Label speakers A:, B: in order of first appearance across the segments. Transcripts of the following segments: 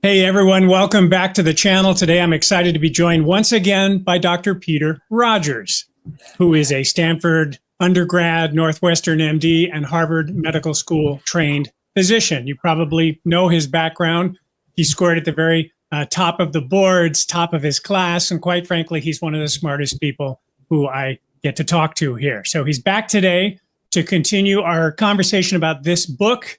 A: Hey everyone, welcome back to the channel. Today I'm excited to be joined once again by Dr. Peter Rogers, who is a Stanford undergrad, Northwestern MD, and Harvard Medical School trained physician. You probably know his background. He scored at the very top of the boards, top of his class, and quite frankly, he's one of the smartest people who I get to talk to here. So he's back today to continue our conversation about this book,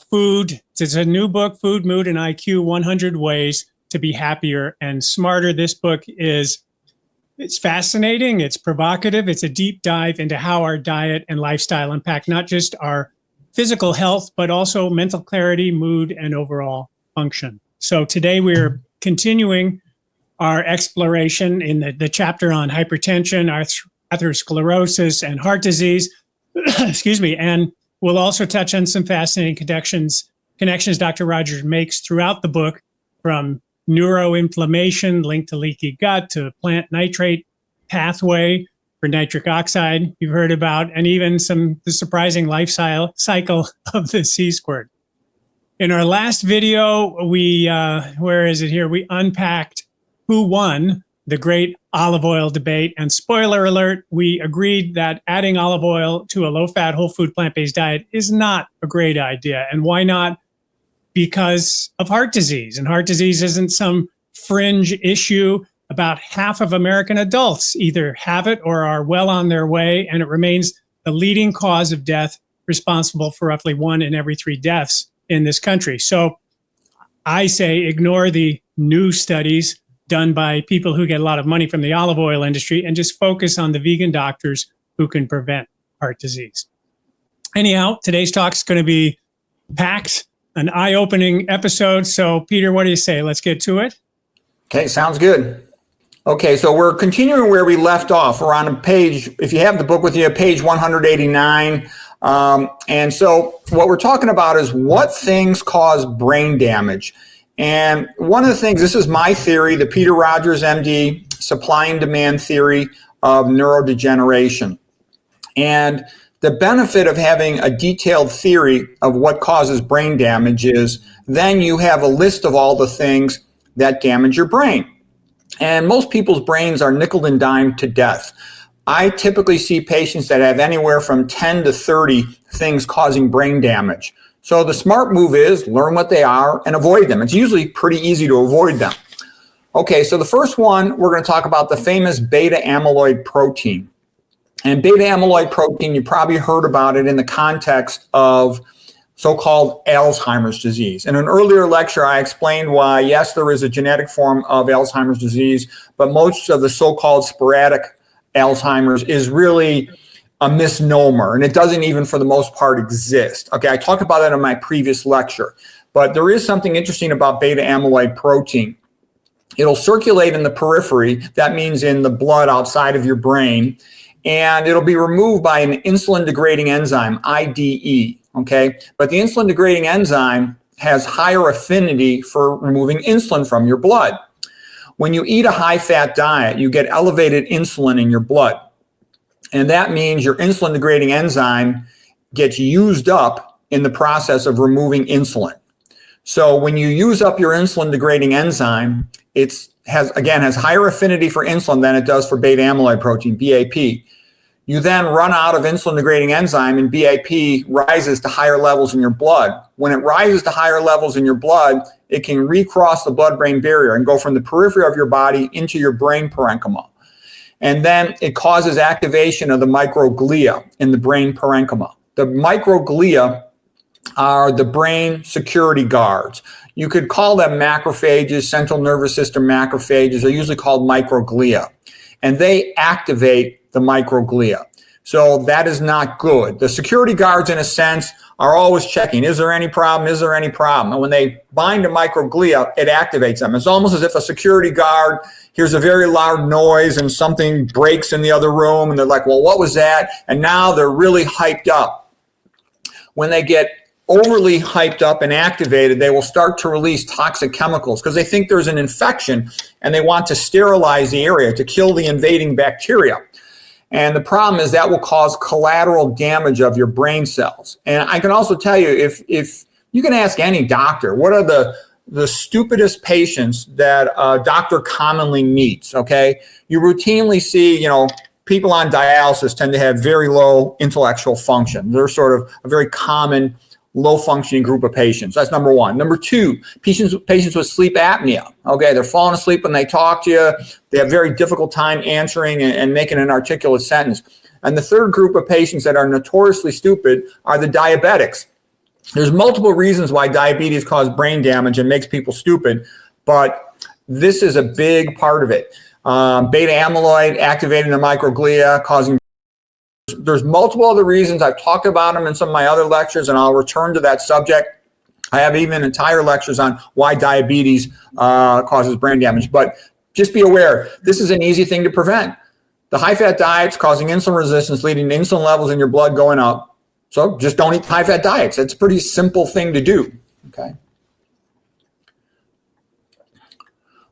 A: Food. It's a new book, Food, Mood, and IQ, 100 Ways to Be Happier and Smarter. This book it's fascinating, it's provocative, it's a deep dive into how our diet and lifestyle impact not just our physical health, but also mental clarity, mood, and overall function. So today we're continuing our exploration in the chapter on hypertension, atherosclerosis, and heart disease. Excuse me. And we'll also touch on some fascinating connections Dr. Rogers makes throughout the book, from neuroinflammation linked to leaky gut to plant nitrate pathway for nitric oxide you've heard about, and even the surprising life cycle of the sea squirt. In our last video, we unpacked who won the great olive oil debate. And spoiler alert, we agreed that adding olive oil to a low-fat, whole food, plant-based diet is not a great idea. And why not? Because of heart disease. And heart disease isn't some fringe issue. About half of American adults either have it or are well on their way, and it remains the leading cause of death, responsible for roughly 1 in every 3 deaths in this country. So I say ignore the new studies done by people who get a lot of money from the olive oil industry and just focus on the vegan doctors who can prevent heart disease. Anyhow, today's talk is going to be packed, an eye-opening episode. So Peter, what do you say? Let's get to it.
B: Okay, sounds good. Okay, so we're continuing where we left off. We're on a page, if you have the book with you, page 189. And so what we're talking about is what things cause brain damage. And one of the things, this is my theory, the Peter Rogers, MD, supply and demand theory of neurodegeneration. And the benefit of having a detailed theory of what causes brain damage is then you have a list of all the things that damage your brain. And most people's brains are nickel and dime to death. I typically see patients that have anywhere from 10 to 30 things causing brain damage. So the smart move is learn what they are and avoid them. It's usually pretty easy to avoid them. Okay, so the first one, we're going to talk about the famous beta-amyloid protein. And beta-amyloid protein, you probably heard about it in the context of so-called Alzheimer's disease. In an earlier lecture, I explained why, yes, there is a genetic form of Alzheimer's disease, but most of the so-called sporadic Alzheimer's is really a misnomer, and it doesn't even for the most part exist. Okay, I talked about that in my previous lecture, but there is something interesting about beta-amyloid protein. It'll circulate in the periphery, that means in the blood outside of your brain, and it'll be removed by an insulin-degrading enzyme, IDE, okay? But the insulin-degrading enzyme has higher affinity for removing insulin from your blood. When you eat a high-fat diet, you get elevated insulin in your blood. And that means your insulin-degrading enzyme gets used up in the process of removing insulin. So when you use up your insulin-degrading enzyme, it has higher affinity for insulin than it does for beta-amyloid protein, BAP. You then run out of insulin-degrading enzyme, and BAP rises to higher levels in your blood. When it rises to higher levels in your blood, it can recross the blood-brain barrier and go from the periphery of your body into your brain parenchyma. And then it causes activation of the microglia in the brain parenchyma. The microglia are the brain security guards. You could call them macrophages, central nervous system macrophages. They're usually called microglia. And they activate the microglia. So that is not good. The security guards, in a sense, are always checking, is there any problem? Is there any problem? And when they bind to microglia, it activates them. It's almost as if a security guard hears a very loud noise and something breaks in the other room, and they're like, well, what was that? And now they're really hyped up. When they get overly hyped up and activated, they will start to release toxic chemicals because they think there's an infection and they want to sterilize the area to kill the invading bacteria. And the problem is that will cause collateral damage of your brain cells. And I can also tell you, if you can ask any doctor, what are the the stupidest patients that a doctor commonly meets, okay? You routinely see, people on dialysis tend to have very low intellectual function. They're sort of a very common low functioning group of patients. That's number one. Number two, patients with sleep apnea. Okay, they're falling asleep when they talk to you. They have very difficult time answering and making an articulate sentence. And the third group of patients that are notoriously stupid are the diabetics. There's multiple reasons why diabetes causes brain damage and makes people stupid, but this is a big part of it. Beta-amyloid activating the microglia, causing. There's multiple other reasons. I've talked about them in some of my other lectures, and I'll return to that subject. I have even entire lectures on why diabetes causes brain damage. But just be aware, this is an easy thing to prevent. The high-fat diet's causing insulin resistance, leading to insulin levels in your blood going up. So just don't eat high-fat diets. It's a pretty simple thing to do, okay?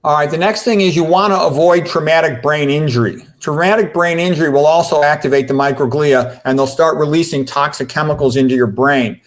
B: All right, the next thing is you want to avoid traumatic brain injury. Traumatic brain injury will also activate the microglia, and they'll start releasing toxic chemicals into your brain.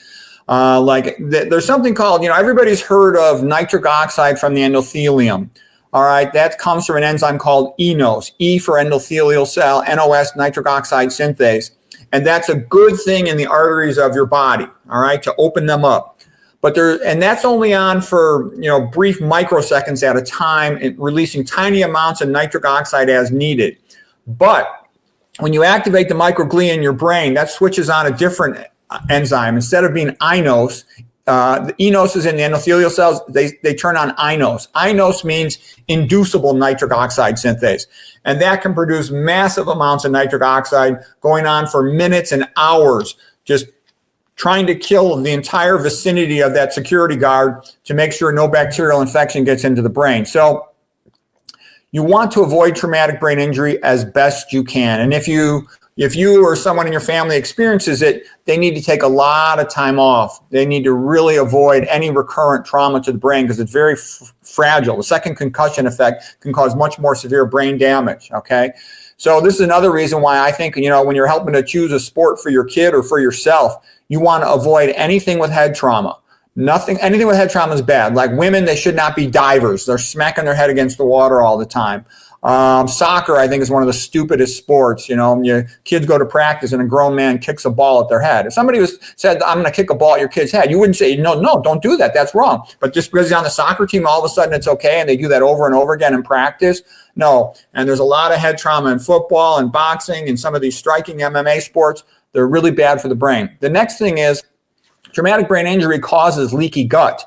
B: There's something called, everybody's heard of nitric oxide from the endothelium. All right, that comes from an enzyme called eNOS, E for endothelial cell, NOS, nitric oxide synthase. And that's a good thing in the arteries of your body, all right, to open them up. And that's only on for, brief microseconds at a time, releasing tiny amounts of nitric oxide as needed. But when you activate the microglia in your brain, that switches on a different enzyme. Instead of being iNOS, the eNOS is in the endothelial cells, they turn on iNOS. iNOS means inducible nitric oxide synthase. And that can produce massive amounts of nitric oxide going on for minutes and hours, just trying to kill the entire vicinity of that security guard to make sure no bacterial infection gets into the brain. So you want to avoid traumatic brain injury as best you can. And if you or someone in your family experiences it, they need to take a lot of time off. They need to really avoid any recurrent trauma to the brain because it's very fragile. The second concussion effect can cause much more severe brain damage, okay? So this is another reason why I think, when you're helping to choose a sport for your kid or for yourself, you want to avoid anything with head trauma. Anything with head trauma is bad. Like women, they should not be divers. They're smacking their head against the water all the time. Soccer, I think, is one of the stupidest sports. Your kids go to practice and a grown man kicks a ball at their head. If somebody said, I'm going to kick a ball at your kid's head, you wouldn't say, no, don't do that. That's wrong. But just because he's on the soccer team, all of a sudden it's okay, and they do that over and over again in practice. No. And there's a lot of head trauma in football and boxing and some of these striking MMA sports. They're really bad for the brain. The next thing is traumatic brain injury causes leaky gut.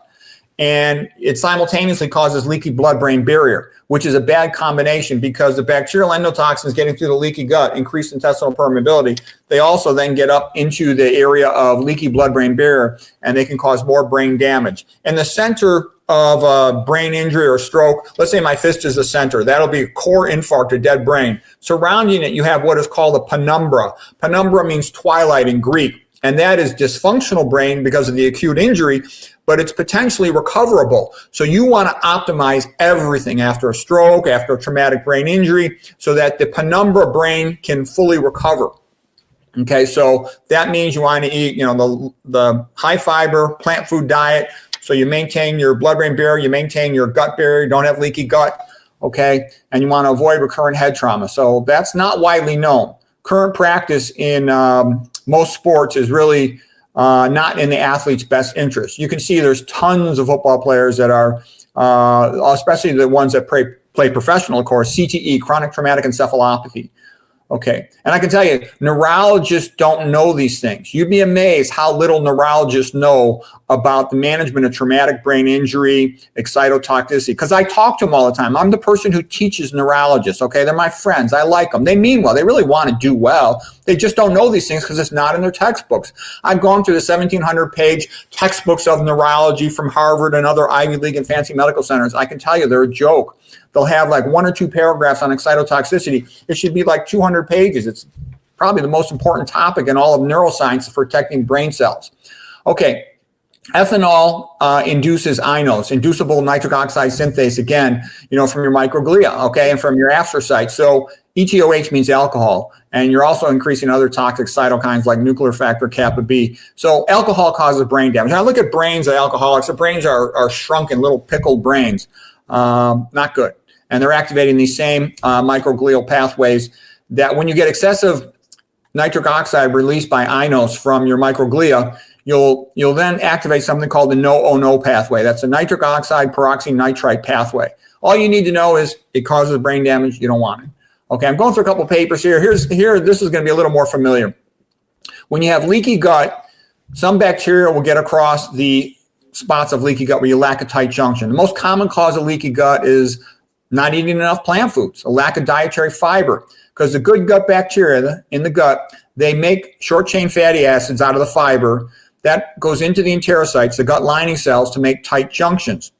B: And it simultaneously causes leaky blood-brain barrier, which is a bad combination because the bacterial endotoxins getting through the leaky gut increase intestinal permeability. They also then get up into the area of leaky blood-brain barrier, and they can cause more brain damage. In the center of a brain injury or stroke, let's say my fist is the center, that'll be a core infarct or dead brain. Surrounding it, you have what is called a penumbra. Penumbra means twilight in Greek. And that is dysfunctional brain because of the acute injury, but it's potentially recoverable. So you want to optimize everything after a stroke, after a traumatic brain injury, so that the penumbra brain can fully recover. Okay, so that means you want to eat, the high fiber plant food diet, so you maintain your blood-brain barrier, you maintain your gut barrier, you don't have leaky gut, okay, and you want to avoid recurrent head trauma. So that's not widely known. Current practice in most sports is really not in the athlete's best interest. You can see there's tons of football players that are, especially the ones that play professional, of course, CTE, chronic traumatic encephalopathy. Okay, and I can tell you, neurologists don't know these things. You'd be amazed how little neurologists know about the management of traumatic brain injury, excitotoxicity, because I talk to them all the time. I'm the person who teaches neurologists, okay? They're my friends. I like them. They mean well. They really want to do well. They just don't know these things because it's not in their textbooks. I've gone through the 1,700-page textbooks of neurology from Harvard and other Ivy League and fancy medical centers. I can tell you they're a joke. They'll have like 1 or 2 paragraphs on excitotoxicity. It should be like 200 pages. It's probably the most important topic in all of neuroscience for protecting brain cells. Okay, ethanol induces iNOS, inducible nitric oxide synthase, again, from your microglia, okay, and from your astrocytes. So ETOH means alcohol, and you're also increasing other toxic cytokines like nuclear factor kappa B. So alcohol causes brain damage. When I look at brains of alcoholics, the brains are shrunken, little pickled brains. Not good. And they're activating these same microglial pathways that when you get excessive nitric oxide released by inos from your microglia, you'll then activate something called the no pathway. That's a nitric oxide peroxynitrite pathway. All you need to know is it causes brain damage. You don't want it. Okay, I'm going through a couple papers here. This is going to be a little more familiar. When you have leaky gut, some bacteria will get across the spots of leaky gut where you lack a tight junction. The most common cause of leaky gut is not eating enough plant foods, a lack of dietary fiber, because the good gut bacteria in the gut, they make short-chain fatty acids out of the fiber that goes into the enterocytes, the gut lining cells, to make tight junctions.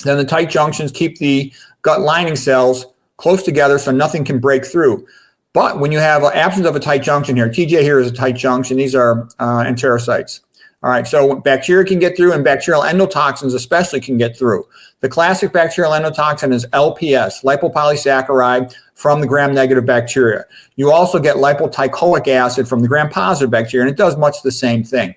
B: Then the tight junctions keep the gut lining cells close together so nothing can break through. But when you have an absence of a tight junction here, TJ here is a tight junction. These are enterocytes. All right, so bacteria can get through, and bacterial endotoxins especially can get through. The classic bacterial endotoxin is LPS, lipopolysaccharide, from the gram-negative bacteria. You also get lipoteichoic acid from the gram-positive bacteria, and it does much the same thing.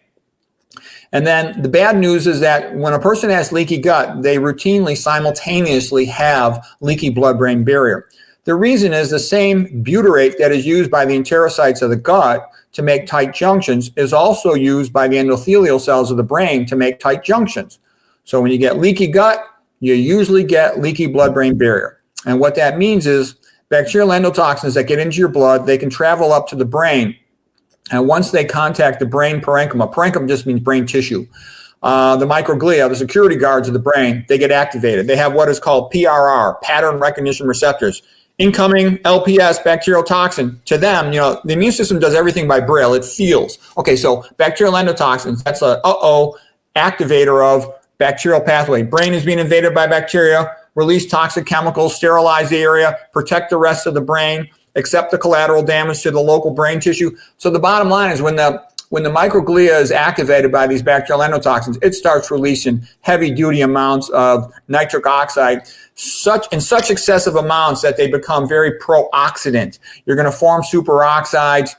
B: And then the bad news is that when a person has leaky gut, they routinely simultaneously have leaky blood-brain barrier. The reason is the same butyrate that is used by the enterocytes of the gut to make tight junctions is also used by the endothelial cells of the brain to make tight junctions. So when you get leaky gut, you usually get leaky blood-brain barrier. And what that means is bacterial endotoxins that get into your blood, they can travel up to the brain. And once they contact the brain parenchyma just means brain tissue, the microglia, the security guards of the brain, they get activated. They have what is called PRR, pattern recognition receptors. Incoming LPS, bacterial toxin. To them, the immune system does everything by braille. It feels. Okay, so bacterial endotoxins, that's a activator of bacterial pathway. Brain is being invaded by bacteria, release toxic chemicals, sterilize the area, protect the rest of the brain, accept the collateral damage to the local brain tissue. So the bottom line is when the microglia is activated by these bacterial endotoxins, it starts releasing heavy-duty amounts of nitric oxide, in such excessive amounts that they become very pro-oxidant. You're going to form superoxides,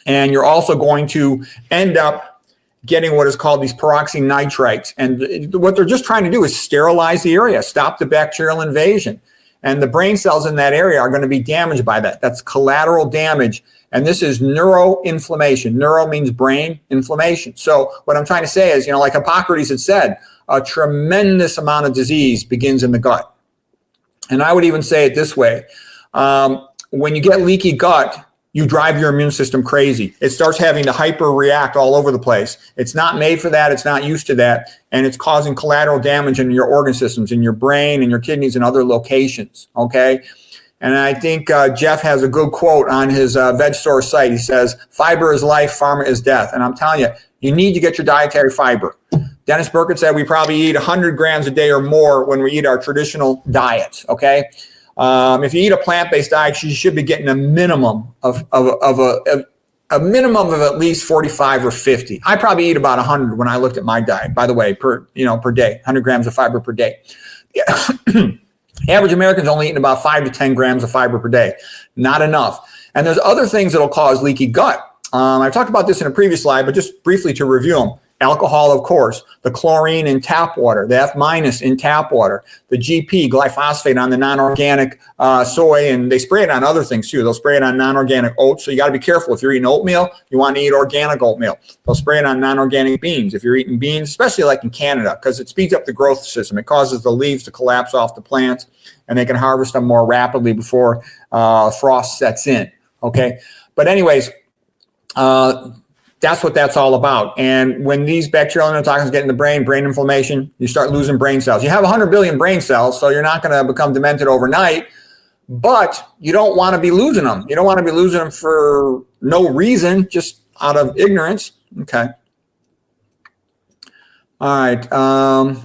B: and you're also going to end up getting what is called these peroxynitrites. And what they're just trying to do is sterilize the area, stop the bacterial invasion. And the brain cells in that area are going to be damaged by that. That's collateral damage. And this is neuroinflammation. Neuro means brain, inflammation. So what I'm trying to say is, like Hippocrates had said, a tremendous amount of disease begins in the gut. And I would even say it this way. When you get leaky gut, you drive your immune system crazy. It starts having to hyper react all over the place. It's not made for that. It's not used to that. And it's causing collateral damage in your organ systems, in your brain and your kidneys and other locations. Okay. And I think Jeff has a good quote on his veg store site. He says, fiber is life, pharma is death. And I'm telling you, you need to get your dietary fiber. Dennis Burkett said we probably eat 100 grams a day or more when we eat our traditional diets. Okay. If you eat a plant-based diet, you should be getting a minimum of at least 45 or 50. I probably eat about 100 when I looked at my diet, by the way, per day, 100 grams of fiber per day. Yeah. Average American's only eating about 5 to 10 grams of fiber per day. Not enough. And there's other things that'll cause leaky gut. I talked about this in a previous slide, but just briefly to review them. Alcohol, of course, the chlorine in tap water, the F- in tap water, the GP, glyphosate on the non-organic soy, and they spray it on other things too. They'll spray it on non-organic oats, so you got to be careful. If you're eating oatmeal, you want to eat organic oatmeal. They'll spray it on non-organic beans. If you're eating beans, especially like in Canada, because it speeds up the growth system. It causes the leaves to collapse off the plants, and they can harvest them more rapidly before frost sets in, okay? But anyways, that's what that's all about. And when these bacterial endotoxins get in the brain inflammation, you start losing brain cells. You have 100 billion brain cells, so you're not going to become demented overnight, but you don't want to be losing them. You don't want to be losing them for no reason, just out of ignorance. Okay. All right.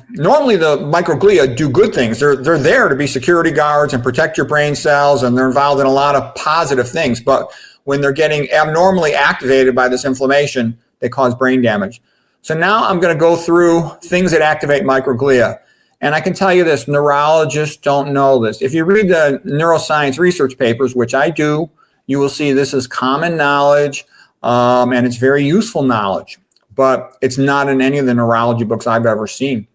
B: Normally the microglia do good things. They're there to be security guards and protect your brain cells, and they're involved in a lot of positive things. But when they're getting abnormally activated by this inflammation, they cause brain damage. So now I'm going to go through things that activate microglia. And I can tell you this, neurologists don't know this. If you read the neuroscience research papers, which I do, you will see this is common knowledge, and it's very useful knowledge, but it's not in any of the neurology books I've ever seen.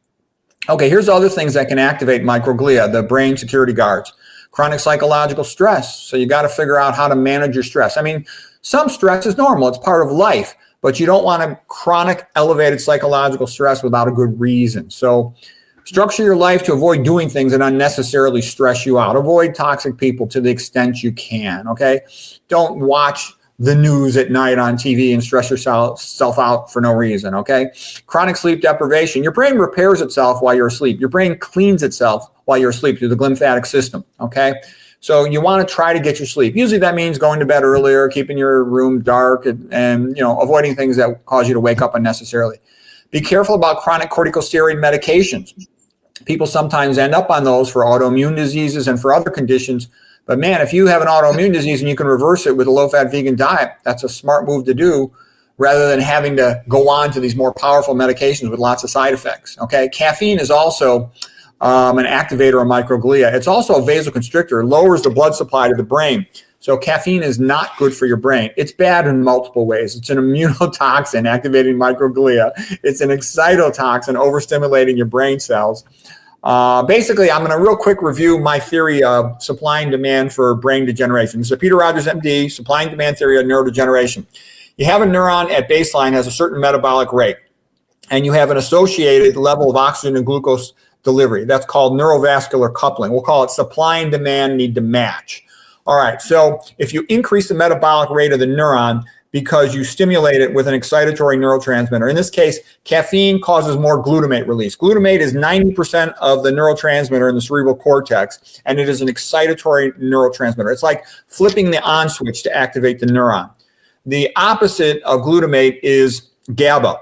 B: Okay, here's other things that can activate microglia, the brain security guards. Chronic psychological stress. So you got to figure out how to manage your stress. I mean, some stress is normal. It's part of life, but you don't want a chronic elevated psychological stress without a good reason. So structure your life to avoid doing things that unnecessarily stress you out. Avoid toxic people to the extent you can, okay? Don't watch the news at night on TV and stress yourself out for no reason, okay? Chronic sleep deprivation. Your brain repairs itself while you're asleep. Your brain cleans itself while you're asleep through the glymphatic system, okay? So you want to try to get your sleep. Usually that means going to bed earlier, keeping your room dark, and avoiding things that cause you to wake up unnecessarily. Be careful about chronic corticosteroid medications. People sometimes end up on those for autoimmune diseases and for other conditions. But man, if you have an autoimmune disease and you can reverse it with a low-fat vegan diet, that's a smart move to do rather than having to go on to these more powerful medications with lots of side effects, okay? Caffeine is also an activator of microglia. It's also a vasoconstrictor, lowers the blood supply to the brain. So caffeine is not good for your brain. It's bad in multiple ways. It's an immunotoxin activating microglia. It's an excitotoxin overstimulating your brain cells. Basically, I'm going to real quick review my theory of supply and demand for brain degeneration. This is a Peter Rogers, MD, supply and demand theory of neurodegeneration. You have a neuron at baseline has a certain metabolic rate, and you have an associated level of oxygen and glucose delivery. That's called neurovascular coupling. We'll call it supply and demand need to match. All right, so if you increase the metabolic rate of the neuron because you stimulate it with an excitatory neurotransmitter. In this case, caffeine causes more glutamate release. Glutamate is 90% of the neurotransmitter in the cerebral cortex, and it is an excitatory neurotransmitter. It's like flipping the on switch to activate the neuron. The opposite of glutamate is GABA.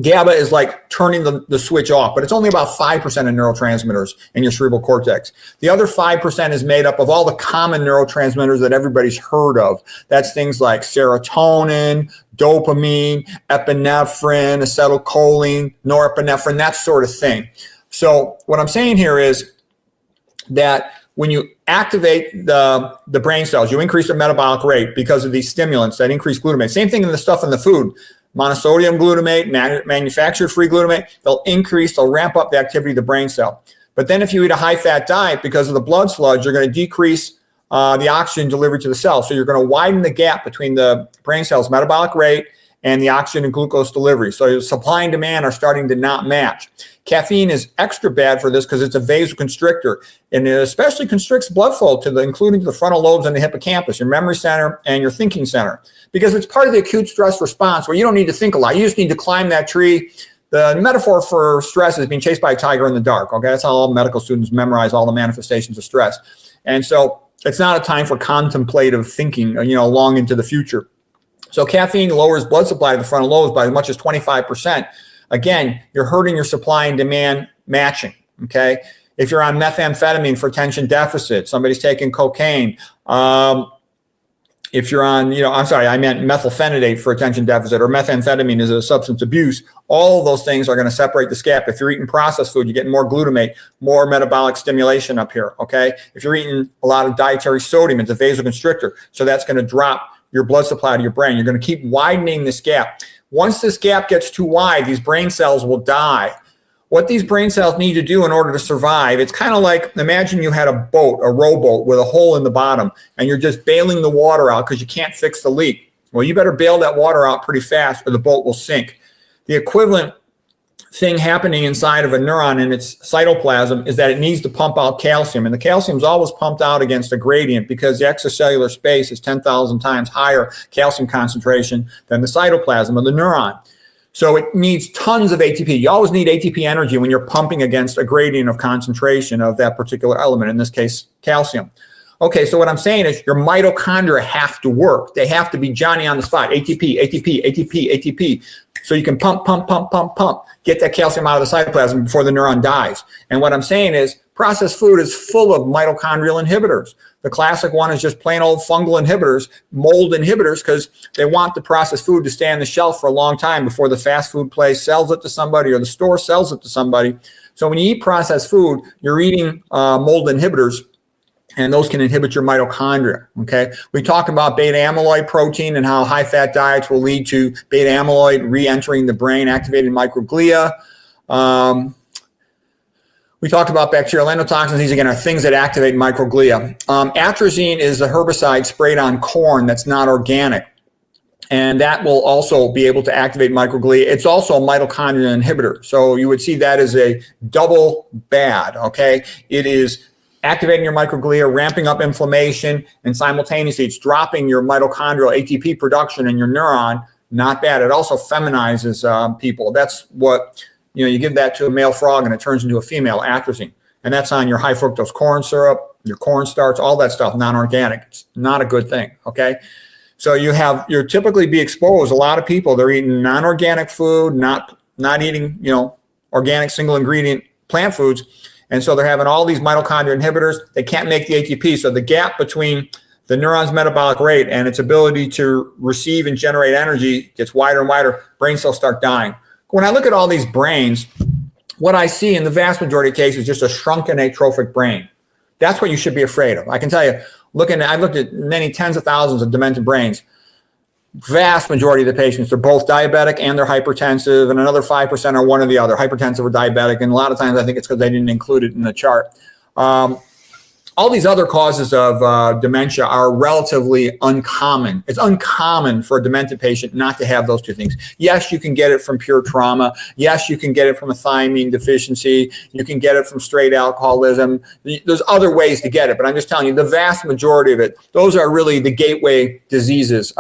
B: GABA is like turning the switch off, but it's only about 5% of neurotransmitters in your cerebral cortex. The other 5% is made up of all the common neurotransmitters that everybody's heard of. That's things like serotonin, dopamine, epinephrine, acetylcholine, norepinephrine, that sort of thing. So what I'm saying here is that when you activate the brain cells, you increase the metabolic rate because of these stimulants that increase glutamate. Same thing in the stuff in the food. Monosodium glutamate, manufactured free glutamate, they'll ramp up the activity of the brain cell. But then if you eat a high-fat diet, because of the blood sludge, you're going to decrease the oxygen delivery to the cell. So you're going to widen the gap between the brain cell's metabolic rate and the oxygen and glucose delivery. So supply and demand are starting to not match. Caffeine is extra bad for this because it's a vasoconstrictor, and it especially constricts blood flow including to the frontal lobes and the hippocampus, your memory center and your thinking center, because it's part of the acute stress response where you don't need to think a lot. You just need to climb that tree. The metaphor for stress is being chased by a tiger in the dark. Okay, that's how all medical students memorize all the manifestations of stress. And so it's not a time for contemplative thinking, long into the future. So caffeine lowers blood supply to the frontal lobes by as much as 25%. Again, you're hurting your supply and demand matching, okay? If you're on methamphetamine for attention deficit, somebody's taking cocaine. If you're on, I meant methylphenidate for attention deficit, or methamphetamine is a substance abuse. All of those things are going to separate the scap. If you're eating processed food, you're getting more glutamate, more metabolic stimulation up here, okay? If you're eating a lot of dietary sodium, it's a vasoconstrictor. So that's going to drop your blood supply to your brain. You're going to keep widening this gap. Once this gap gets too wide, these brain cells will die. What these brain cells need to do in order to survive, it's kind of like, imagine you had a boat, a rowboat with a hole in the bottom, and you're just bailing the water out because you can't fix the leak. Well, you better bail that water out pretty fast or the boat will sink. The equivalent thing happening inside of a neuron in its cytoplasm is that it needs to pump out calcium, and the calcium is always pumped out against a gradient because the extracellular space is 10,000 times higher calcium concentration than the cytoplasm of the neuron. So it needs tons of ATP. You always need ATP energy when you're pumping against a gradient of concentration of that particular element, in this case, calcium. Okay, so what I'm saying is your mitochondria have to work. They have to be Johnny on the spot. ATP, ATP, ATP, ATP. So you can pump, get that calcium out of the cytoplasm before the neuron dies. And what I'm saying is processed food is full of mitochondrial inhibitors. The classic one is just plain old fungal inhibitors, mold inhibitors, because they want the processed food to stay on the shelf for a long time before the fast food place sells it to somebody or the store sells it to somebody. So when you eat processed food, you're eating mold inhibitors, and those can inhibit your mitochondria, okay? We talk about beta-amyloid protein and how high-fat diets will lead to beta-amyloid re-entering the brain, activating microglia. We talked about bacterial endotoxins. These, again, are things that activate microglia. Atrazine is a herbicide sprayed on corn that's not organic, and that will also be able to activate microglia. It's also a mitochondrial inhibitor, so you would see that as a double bad, okay? It is activating your microglia, ramping up inflammation, and simultaneously it's dropping your mitochondrial ATP production in your neuron. Not bad. It also feminizes people. That's what, you give that to a male frog and it turns into a female, atrazine. And that's on your high fructose corn syrup, your cornstarch, all that stuff, non-organic. It's not a good thing, okay? So you're typically be exposed. A lot of people, they're eating non-organic food, not eating, organic single ingredient plant foods. And so they're having all these mitochondrial inhibitors. They can't make the ATP. So the gap between the neuron's metabolic rate and its ability to receive and generate energy gets wider and wider. Brain cells start dying. When I look at all these brains, what I see in the vast majority of cases is just a shrunken atrophic brain. That's what you should be afraid of. I can tell you, I've looked at many tens of thousands of demented brains. Vast majority of the patients, they're both diabetic and they're hypertensive, and another 5% are one or the other, hypertensive or diabetic. And a lot of times I think it's because they didn't include it in the chart. All these other causes of dementia are relatively uncommon. It's uncommon for a demented patient not to have those two things. Yes, you can get it from pure trauma. Yes, you can get it from a thiamine deficiency. You can get it from straight alcoholism. There's other ways to get it, but I'm just telling you, the vast majority of it, those are really the gateway diseases.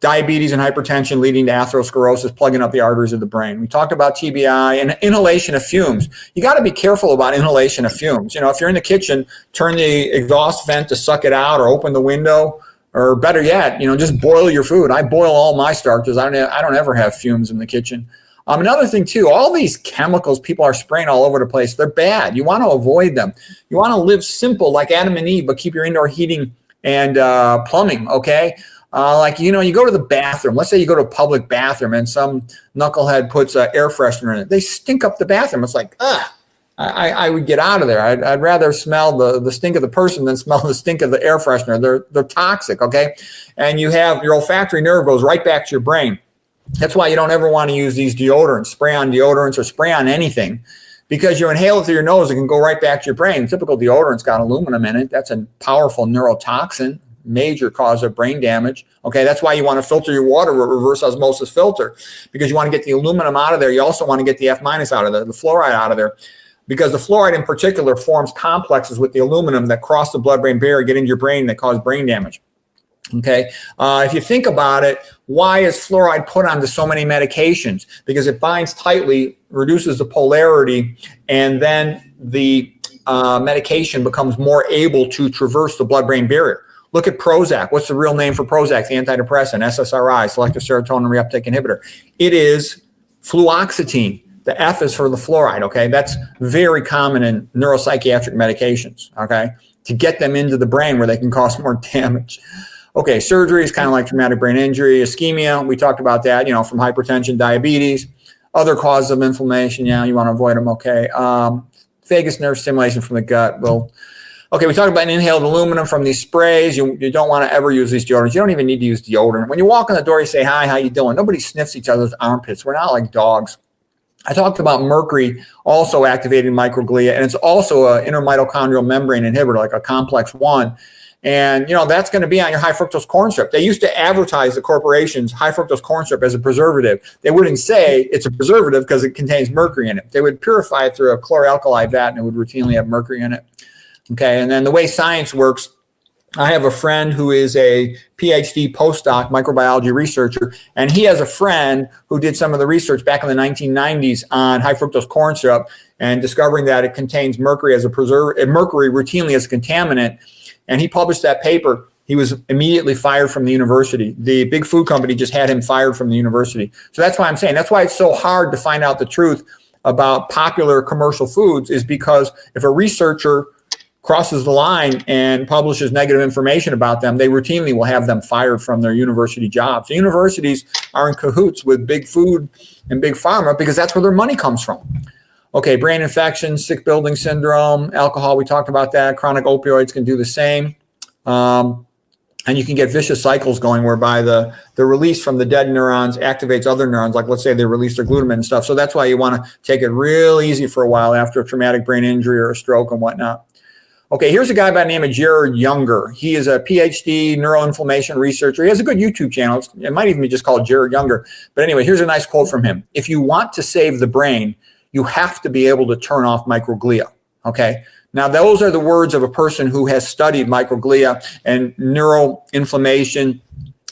B: Diabetes and hypertension leading to atherosclerosis, plugging up the arteries of the brain. We talked about TBI and inhalation of fumes. You got to be careful about inhalation of fumes. If you're in the kitchen, turn the exhaust vent to suck it out or open the window, or better yet, just boil your food. I boil all my starches. I don't ever have fumes in the kitchen. Another thing too, all these chemicals people are spraying all over the place, they're bad. You want to avoid them. You want to live simple like Adam and Eve, but keep your indoor heating and plumbing, okay? You go to the bathroom. Let's say you go to a public bathroom and some knucklehead puts air freshener in it. They stink up the bathroom. It's like, I would get out of there. I'd rather smell the stink of the person than smell the stink of the air freshener. They're toxic, okay? And you have your olfactory nerve goes right back to your brain. That's why you don't ever want to use these deodorants, spray on deodorants or spray on anything, because you inhale it through your nose, it can go right back to your brain. Typical deodorant's got aluminum in it. That's a powerful neurotoxin. Major cause of brain damage. Okay, that's why you want to filter your water with reverse osmosis filter, because you want to get the aluminum out of there. You also want to get the F- out of there, the fluoride out of there, because the fluoride in particular forms complexes with the aluminum that cross the blood-brain barrier, get into your brain, that cause brain damage. Okay, if you think about it, why is fluoride put onto so many medications? Because it binds tightly, reduces the polarity, and then the medication becomes more able to traverse the blood-brain barrier. Look at Prozac. What's the real name for Prozac? The antidepressant, SSRI, selective serotonin reuptake inhibitor. It is fluoxetine. The F is for the fluoride, okay? That's very common in neuropsychiatric medications, okay? To get them into the brain where they can cause more damage. Okay, surgery is kind of like traumatic brain injury, ischemia. We talked about that, from hypertension, diabetes. Other causes of inflammation, you want to avoid them, okay? Vagus nerve stimulation from the gut will... Okay, we talked about inhaled aluminum from these sprays. You don't want to ever use these deodorants. You don't even need to use deodorant. When you walk in the door, you say, hi, how you doing? Nobody sniffs each other's armpits. We're not like dogs. I talked about mercury also activating microglia, and it's also an intermitochondrial membrane inhibitor, like a complex 1. And, that's going to be on your high fructose corn syrup. They used to advertise, the corporations, high fructose corn syrup as a preservative. They wouldn't say it's a preservative because it contains mercury in it. They would purify it through a chloralkali vat, and it would routinely have mercury in it. Okay, and then the way science works, I have a friend who is a PhD postdoc microbiology researcher, and he has a friend who did some of the research back in the 1990s on high fructose corn syrup and discovering that it contains mercury as a mercury routinely as a contaminant. And he published that paper. He was immediately fired from the university. The big food company just had him fired from the university. So that's why I'm saying, that's why it's so hard to find out the truth about popular commercial foods, is because if a researcher crosses the line and publishes negative information about them, they routinely will have them fired from their university jobs. The universities are in cahoots with big food and big pharma because that's where their money comes from. Okay, brain infection, sick building syndrome, alcohol, we talked about that. Chronic opioids can do the same. And you can get vicious cycles going whereby the release from the dead neurons activates other neurons, like let's say they release their glutamate and stuff. So that's why you want to take it real easy for a while after a traumatic brain injury or a stroke and whatnot. Okay, here's a guy by the name of Jared Younger. He is a PhD neuroinflammation researcher. He has a good YouTube channel. It might even be just called Jared Younger. But anyway, here's a nice quote from him. If you want to save the brain, you have to be able to turn off microglia, okay? Now, those are the words of a person who has studied microglia and neuroinflammation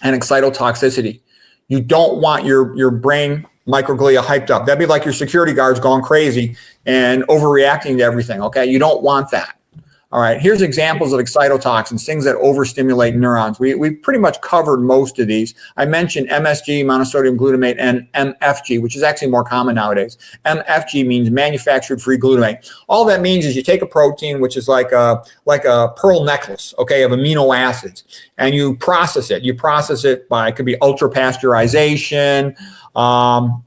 B: and excitotoxicity. You don't want your brain microglia hyped up. That'd be like your security guards going crazy and overreacting to everything, okay? You don't want that. All right, here's examples of excitotoxins, things that overstimulate neurons. We've pretty much covered most of these. I mentioned MSG, monosodium glutamate, and MFG, which is actually more common nowadays. MFG means manufactured free glutamate. All that means is you take a protein, which is like a pearl necklace, okay, of amino acids, and you process it. You process it by, it could be ultra-pasteurization.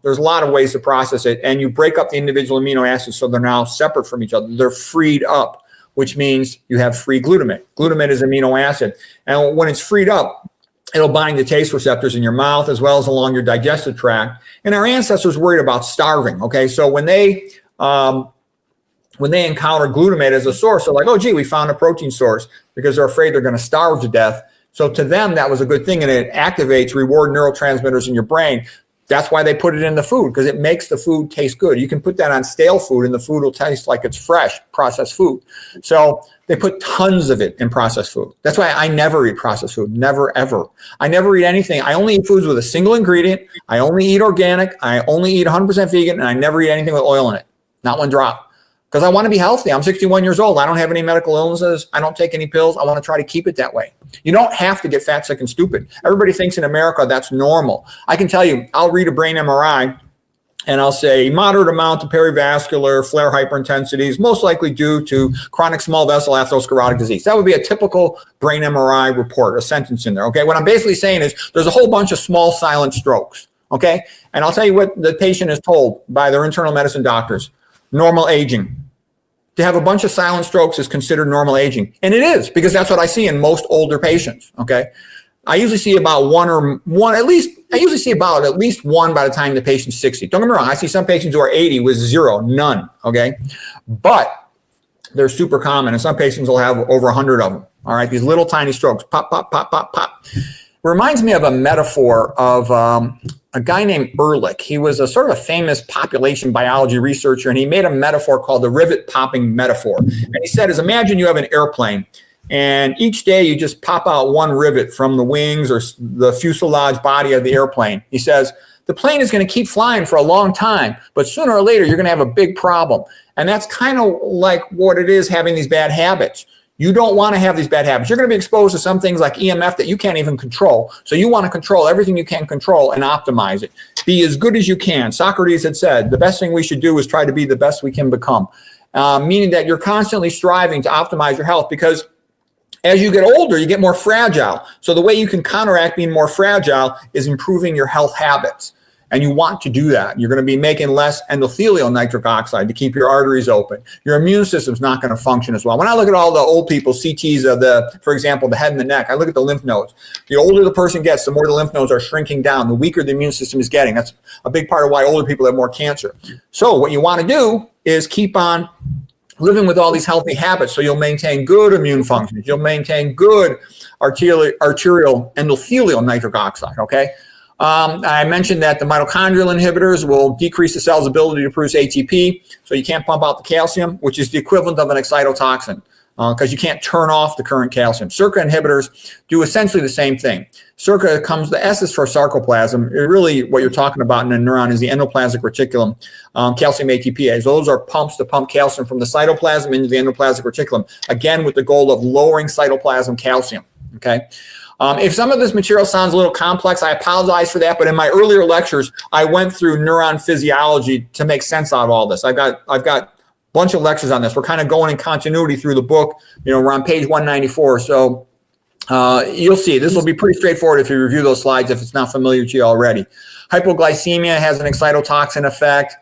B: There's a lot of ways to process it, and you break up the individual amino acids so they're now separate from each other. They're freed up, which means you have free glutamate. Glutamate is amino acid. And when it's freed up, it'll bind to taste receptors in your mouth as well as along your digestive tract. And our ancestors worried about starving, okay? So when they encounter glutamate as a source, they're like, oh, gee, we found a protein source, because they're afraid they're going to starve to death. So to them, that was a good thing, and it activates reward neurotransmitters in your brain. That's why they put it in the food, because it makes the food taste good. You can put that on stale food and the food will taste like it's fresh, processed food. So they put tons of it in processed food. That's why I never eat processed food, never, ever. I never eat anything. I only eat foods with a single ingredient. I only eat organic. I only eat 100% vegan, and I never eat anything with oil in it, not one drop. Because I want to be healthy. I'm 61 years old. I don't have any medical illnesses. I don't take any pills. I want to try to keep it that way. You don't have to get fat, sick, and stupid. Everybody thinks in America that's normal. I can tell you, I'll read a brain MRI and I'll say moderate amount of perivascular flare hyperintensities, most likely due to chronic small vessel atherosclerotic disease. That would be a typical brain MRI report, a sentence in there. Okay, what I'm basically saying is there's a whole bunch of small silent strokes. Okay, and I'll tell you what the patient is told by their internal medicine doctors: normal aging. To have a bunch of silent strokes is considered normal aging. And it is, because that's what I see in most older patients, okay? I usually see about at least one by the time the patient's 60. Don't get me wrong, I see some patients who are 80 with zero, none, okay? But they're super common, and some patients will have over 100 of them, all right? These little tiny strokes, pop, pop, pop, pop, pop. Reminds me of a metaphor of a guy named Ehrlich. He was a sort of a famous population biology researcher, and he made a metaphor called the rivet popping metaphor. And he said, imagine you have an airplane, and each day you just pop out one rivet from the wings or the fuselage body of the airplane. He says, the plane is going to keep flying for a long time, but sooner or later you're going to have a big problem. And that's kind of like what it is having these bad habits. You don't want to have these bad habits. You're going to be exposed to some things like EMF that you can't even control. So you want to control everything you can control and optimize it. Be as good as you can. Socrates had said, the best thing we should do is try to be the best we can become. Meaning that you're constantly striving to optimize your health, because as you get older, you get more fragile. So the way you can counteract being more fragile is improving your health habits. And you want to do that. You're going to be making less endothelial nitric oxide to keep your arteries open. Your immune system's not going to function as well. When I look at all the old people, CTs of for example, the head and the neck, I look at the lymph nodes. The older the person gets, the more the lymph nodes are shrinking down, the weaker the immune system is getting. That's a big part of why older people have more cancer. So what you want to do is keep on living with all these healthy habits, so you'll maintain good immune functions. You'll maintain good arterial endothelial nitric oxide, okay? I mentioned that the mitochondrial inhibitors will decrease the cell's ability to produce ATP, so you can't pump out the calcium, which is the equivalent of an excitotoxin, because you can't turn off the current calcium. SERCA inhibitors do essentially the same thing. SERCA the S is for sarcoplasm. Really, what you're talking about in a neuron is the endoplasmic reticulum, calcium ATPase. Those are pumps to pump calcium from the cytoplasm into the endoplasmic reticulum, again with the goal of lowering cytoplasm calcium, okay? If some of this material sounds a little complex, I apologize for that. But in my earlier lectures, I went through neuron physiology to make sense out of all this. I've got a bunch of lectures on this. We're kind of going in continuity through the book. We're on page 194. So you'll see this will be pretty straightforward if you review those slides, if it's not familiar to you already. Hypoglycemia has an excitotoxin effect.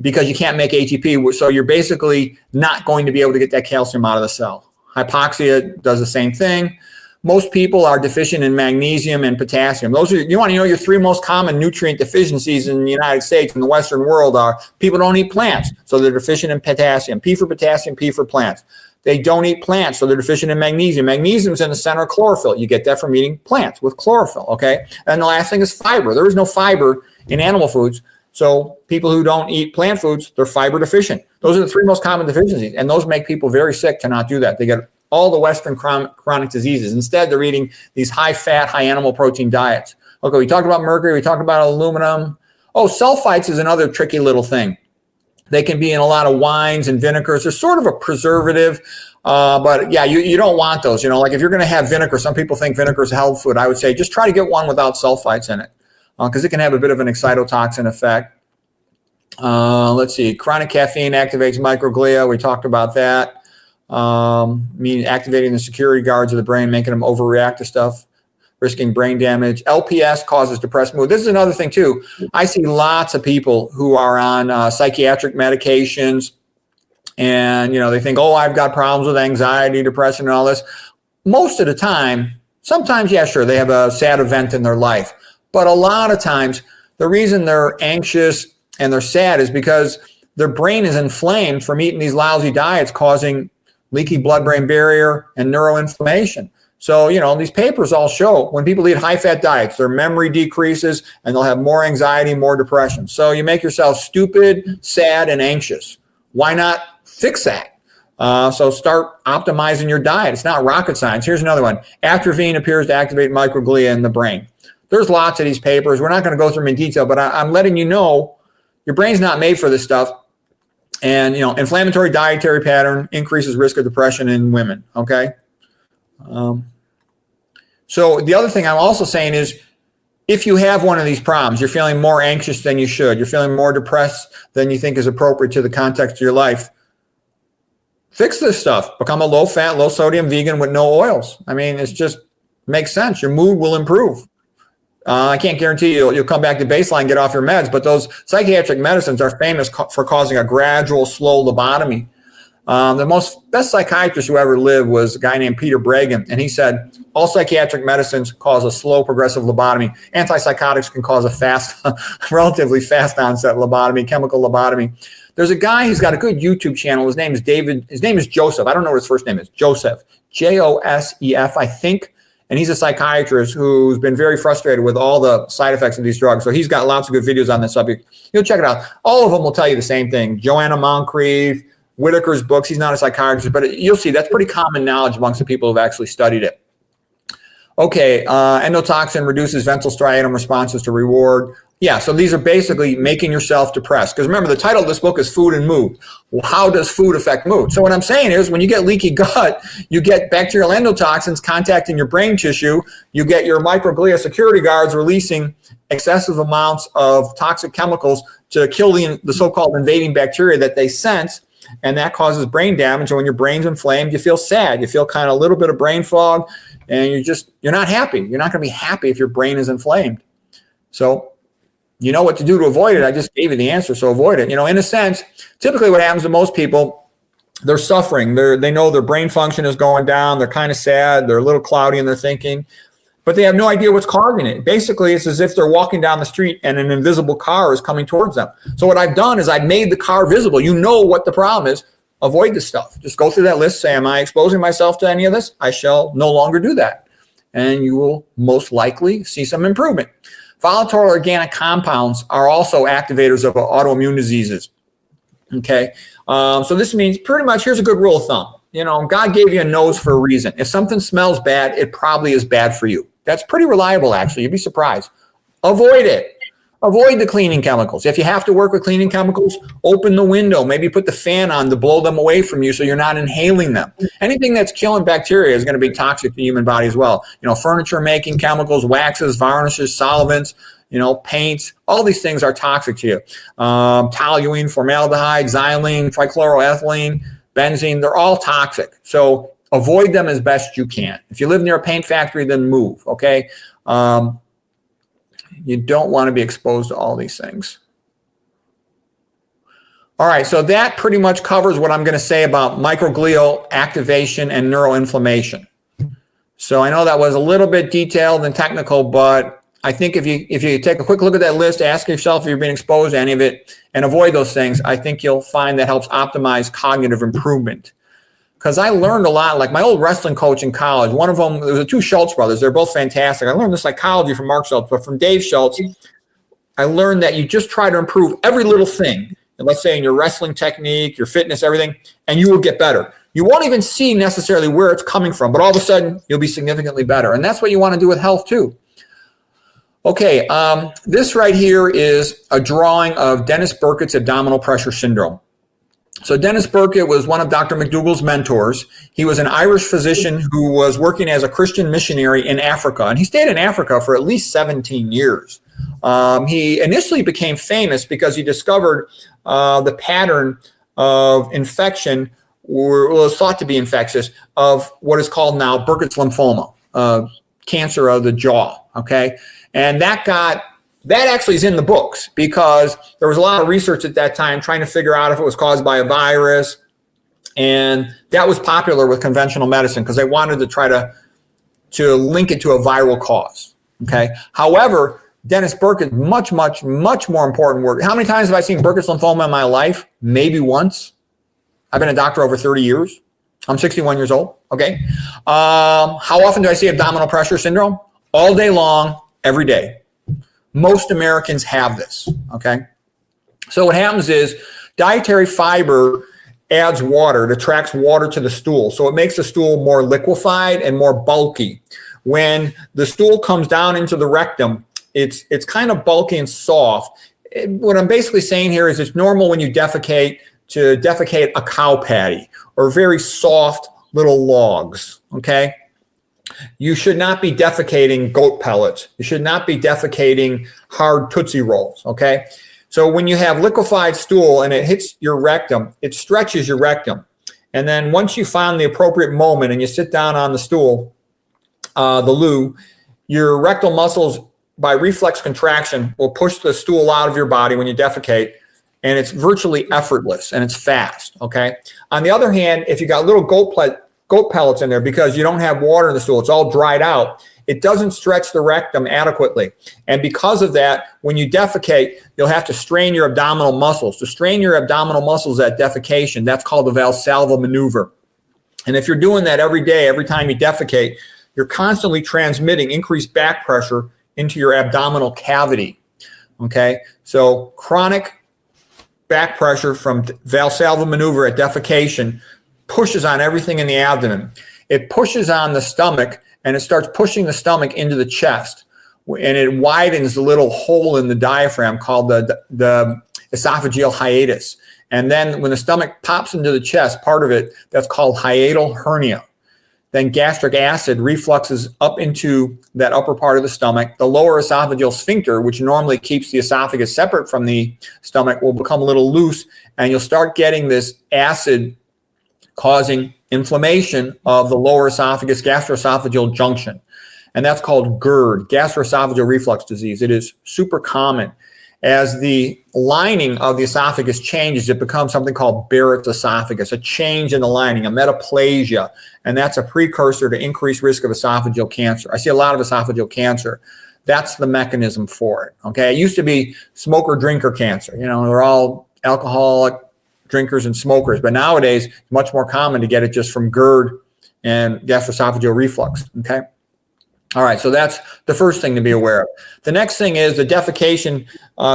B: because you can't make ATP. So you're basically not going to be able to get that calcium out of the cell. Hypoxia does the same thing. Most people are deficient in magnesium and potassium. Those are, you want to know, your three most common nutrient deficiencies in the United States and the Western world are people don't eat plants, so they're deficient in potassium. P for potassium, P for plants. They don't eat plants, so they're deficient in magnesium. Magnesium is in the center of chlorophyll. You get that from eating plants with chlorophyll, okay? And the last thing is fiber. There is no fiber in animal foods, so people who don't eat plant foods, they're fiber deficient. Those are the three most common deficiencies, and those make people very sick to not do that. They get all the Western chronic diseases. Instead, they're eating these high-fat, high-animal protein diets. Okay, we talked about mercury. We talked about aluminum. Oh, sulfites is another tricky little thing. They can be in a lot of wines and vinegars. They're sort of a preservative, but yeah, you don't want those. You know, like if you're going to have vinegar, some people think vinegar is a health food. I would say just try to get one without sulfites in it because it can have a bit of an excitotoxin effect. Let's see. Chronic caffeine activates microglia. We talked about that. Activating the security guards of the brain, making them overreact to stuff, risking brain damage. LPS causes depressed mood. This is another thing too. I see lots of people who are on psychiatric medications, and they think, oh, I've got problems with anxiety, depression, and all this. Most of the time, sometimes, yeah, sure, they have a sad event in their life, but a lot of times, the reason they're anxious and they're sad is because their brain is inflamed from eating these lousy diets, causing leaky blood-brain barrier and neuroinflammation. So, these papers all show when people eat high-fat diets, their memory decreases and they'll have more anxiety, more depression. So you make yourself stupid, sad, and anxious. Why not fix that? So start optimizing your diet. It's not rocket science. Here's another one. Atropine appears to activate microglia in the brain. There's lots of these papers. We're not going to go through them in detail, but I'm letting you know your brain's not made for this stuff. And, inflammatory dietary pattern increases risk of depression in women, okay? So the other thing I'm also saying is if you have one of these problems, you're feeling more anxious than you should, you're feeling more depressed than you think is appropriate to the context of your life, fix this stuff. Become a low-fat, low-sodium vegan with no oils. I mean, it just makes sense. Your mood will improve. I can't guarantee you'll come back to baseline, get off your meds, but those psychiatric medicines are famous for causing a gradual, slow lobotomy. The best psychiatrist who ever lived was a guy named Peter Bregan, and he said, all psychiatric medicines cause a slow, progressive lobotomy. Antipsychotics can cause a relatively fast onset lobotomy, chemical lobotomy. There's a guy who's got a good YouTube channel. His name is Joseph. I don't know what his first name is. Joseph. Josef, I think. And he's a psychiatrist who's been very frustrated with all the side effects of these drugs. So he's got lots of good videos on this subject. You'll check it out. All of them will tell you the same thing. Joanna Moncrief, Whitaker's books. He's not a psychiatrist, but you'll see that's pretty common knowledge amongst the people who've actually studied it. Okay, endotoxin reduces ventral striatum responses to reward. Yeah, so these are basically making yourself depressed. Because remember, the title of this book is Food and Mood. Well, how does food affect mood? So what I'm saying is when you get leaky gut, you get bacterial endotoxins contacting your brain tissue, you get your microglia security guards releasing excessive amounts of toxic chemicals to kill the so-called invading bacteria that they sense, and that causes brain damage. And when your brain's inflamed, you feel sad. You feel kind of a little bit of brain fog, and you're not happy. You're not going to be happy if your brain is inflamed. So you know what to do to avoid it. I just gave you the answer, so avoid it. In a sense, typically what happens to most people, they're suffering. They know their brain function is going down. They're kind of sad. They're a little cloudy in their thinking, but they have no idea what's causing it. Basically, it's as if they're walking down the street and an invisible car is coming towards them. So what I've done is I've made the car visible. You know what the problem is. Avoid this stuff. Just go through that list. Say, am I exposing myself to any of this? I shall no longer do that. And you will most likely see some improvement. Volatile organic compounds are also activators of autoimmune diseases. Okay, so this means pretty much, here's a good rule of thumb. God gave you a nose for a reason. If something smells bad, it probably is bad for you. That's pretty reliable, actually. You'd be surprised. Avoid it. Avoid the cleaning chemicals. If you have to work with cleaning chemicals, open the window. Maybe put the fan on to blow them away from you so you're not inhaling them. Anything that's killing bacteria is going to be toxic to the human body as well. Furniture making chemicals, waxes, varnishes, solvents, paints, all these things are toxic to you. Toluene, formaldehyde, xylene, trichloroethylene, benzene, they're all toxic. So avoid them as best you can. If you live near a paint factory, then move, okay? You don't want to be exposed to all these things. All right, so that pretty much covers what I'm going to say about microglial activation and neuroinflammation. So I know that was a little bit detailed and technical, but I think if you take a quick look at that list, ask yourself if you're being exposed to any of it, and avoid those things, I think you'll find that helps optimize cognitive improvement. Because I learned a lot, like my old wrestling coach in college, one of them, there was the two Schultz brothers, they're both fantastic. I learned the psychology from Mark Schultz, but from Dave Schultz, I learned that you just try to improve every little thing. And let's say in your wrestling technique, your fitness, everything, and you will get better. You won't even see necessarily where it's coming from, but all of a sudden you'll be significantly better. And that's what you want to do with health too. Okay, this right here is a drawing of Dennis Burkitt's abdominal pressure syndrome. So Dennis Burkitt was one of Dr. McDougall's mentors. He was an Irish physician who was working as a Christian missionary in Africa, and he stayed in Africa for at least 17 years. He initially became famous because he discovered the pattern of infection, or was thought to be infectious, of what is called now Burkitt's lymphoma, cancer of the jaw, okay? And that actually is in the books because there was a lot of research at that time trying to figure out if it was caused by a virus, and that was popular with conventional medicine because they wanted to try to link it to a viral cause, okay? However, Dennis Burkitt, much more important work. How many times have I seen Burkitt's lymphoma in my life? Maybe once. I've been a doctor over 30 years. I'm 61 years old, okay? How often do I see abdominal pressure syndrome? All day long, every day. Most Americans have this, okay? So what happens is dietary fiber adds water, it attracts water to the stool. So it makes the stool more liquefied and more bulky. When the stool comes down into the rectum, it's kind of bulky and soft. What I'm basically saying here is it's normal when you defecate to defecate a cow patty or very soft little logs, okay? You should not be defecating goat pellets. You should not be defecating hard Tootsie Rolls, okay? So when you have liquefied stool and it hits your rectum, it stretches your rectum. And then once you find the appropriate moment and you sit down on the stool, the loo, your rectal muscles by reflex contraction will push the stool out of your body when you defecate, and it's virtually effortless and it's fast, okay? On the other hand, if you got little goat pellets in there because you don't have water in the stool, it's all dried out, it doesn't stretch the rectum adequately. And because of that, when you defecate, you'll have to strain your abdominal muscles. To strain your abdominal muscles at defecation, that's called the Valsalva maneuver. And if you're doing that every day, every time you defecate, you're constantly transmitting increased back pressure into your abdominal cavity, okay? So chronic back pressure from Valsalva maneuver at defecation pushes on everything in the abdomen. It pushes on the stomach, and it starts pushing the stomach into the chest, and it widens the little hole in the diaphragm called the esophageal hiatus. And then when the stomach pops into the chest, part of it, that's called hiatal hernia. Then gastric acid refluxes up into that upper part of the stomach. The lower esophageal sphincter, which normally keeps the esophagus separate from the stomach, will become a little loose, and you'll start getting this acid causing inflammation of the lower esophagus gastroesophageal junction. And that's called GERD, gastroesophageal reflux disease. It is super common. As the lining of the esophagus changes, it becomes something called Barrett's esophagus, a change in the lining, a metaplasia, and that's a precursor to increased risk of esophageal cancer. I see a lot of esophageal cancer. That's the mechanism for it, okay? It used to be smoker-drinker cancer. You know, they're all alcoholic drinkers and smokers, but nowadays it's much more common to get it just from GERD and gastroesophageal reflux, okay? All right, so that's the first thing to be aware of. The next thing is the defecation,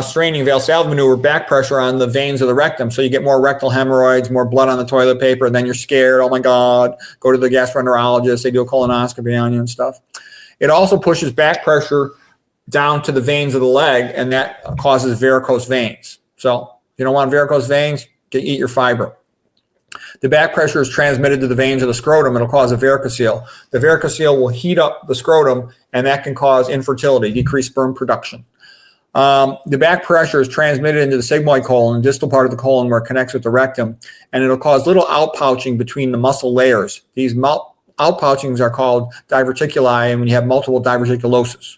B: straining Valsalva maneuver, back pressure on the veins of the rectum. So you get more rectal hemorrhoids, more blood on the toilet paper, and then you're scared. Oh my God, go to the gastroenterologist. They do a colonoscopy on you and stuff. It also pushes back pressure down to the veins of the leg, and that causes varicose veins. So you don't want varicose veins, eat your fiber. The back pressure is transmitted to the veins of the scrotum. It'll cause a varicocele. The varicocele will heat up the scrotum, and that can cause infertility, decrease sperm production. The back pressure is transmitted into the sigmoid colon, the distal part of the colon where it connects with the rectum, and it'll cause little outpouching between the muscle layers. These outpouchings are called diverticuli, and when you have multiple diverticulosis.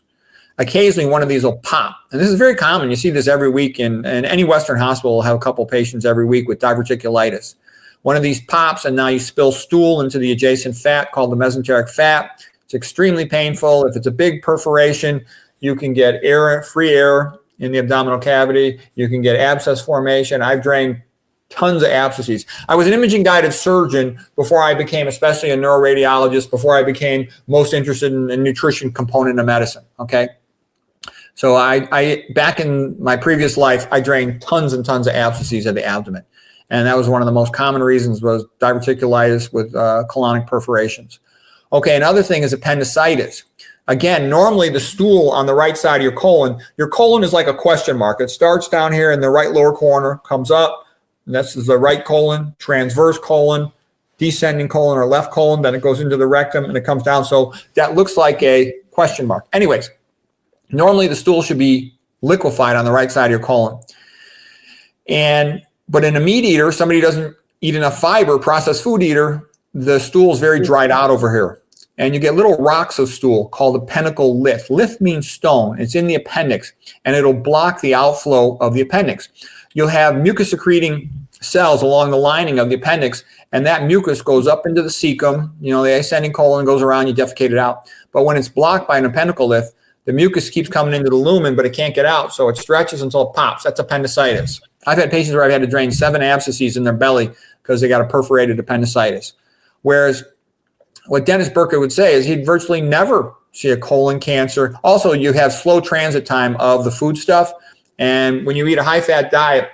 B: occasionally one of these will pop. And this is very common. You see this every week in any Western hospital will have a couple patients every week with diverticulitis. One of these pops, and now you spill stool into the adjacent fat called the mesenteric fat. It's extremely painful. If it's a big perforation, you can get free air in the abdominal cavity. You can get abscess formation. I've drained tons of abscesses. I was an imaging-guided surgeon before I became especially a neuroradiologist, before I became most interested in the nutrition component of medicine, okay? So I back in my previous life, I drained tons and tons of abscesses of the abdomen. And that was one of the most common reasons was diverticulitis with colonic perforations. Okay, another thing is appendicitis. Again, normally the stool on the right side of your colon is like a question mark. It starts down here in the right lower corner, comes up, and this is the right colon, transverse colon, descending colon or left colon, then it goes into the rectum and it comes down. So that looks like a question mark. Anyways, normally the stool should be liquefied on the right side of your colon. But in a meat eater, somebody who doesn't eat enough fiber, processed food eater, the stool is very dried out over here. And you get little rocks of stool called appendical lith. Lith means stone. It's in the appendix, and it'll block the outflow of the appendix. You'll have mucus secreting cells along the lining of the appendix, and that mucus goes up into the cecum, the ascending colon goes around, you defecate it out. But when it's blocked by an appendical lith, the mucus keeps coming into the lumen, but it can't get out, so it stretches until it pops. That's appendicitis. I've had patients where I've had to drain 7 abscesses in their belly because they got a perforated appendicitis. Whereas what Dennis Burkett would say is he'd virtually never see a colon cancer. Also, you have slow transit time of the food stuff. And when you eat a high-fat diet,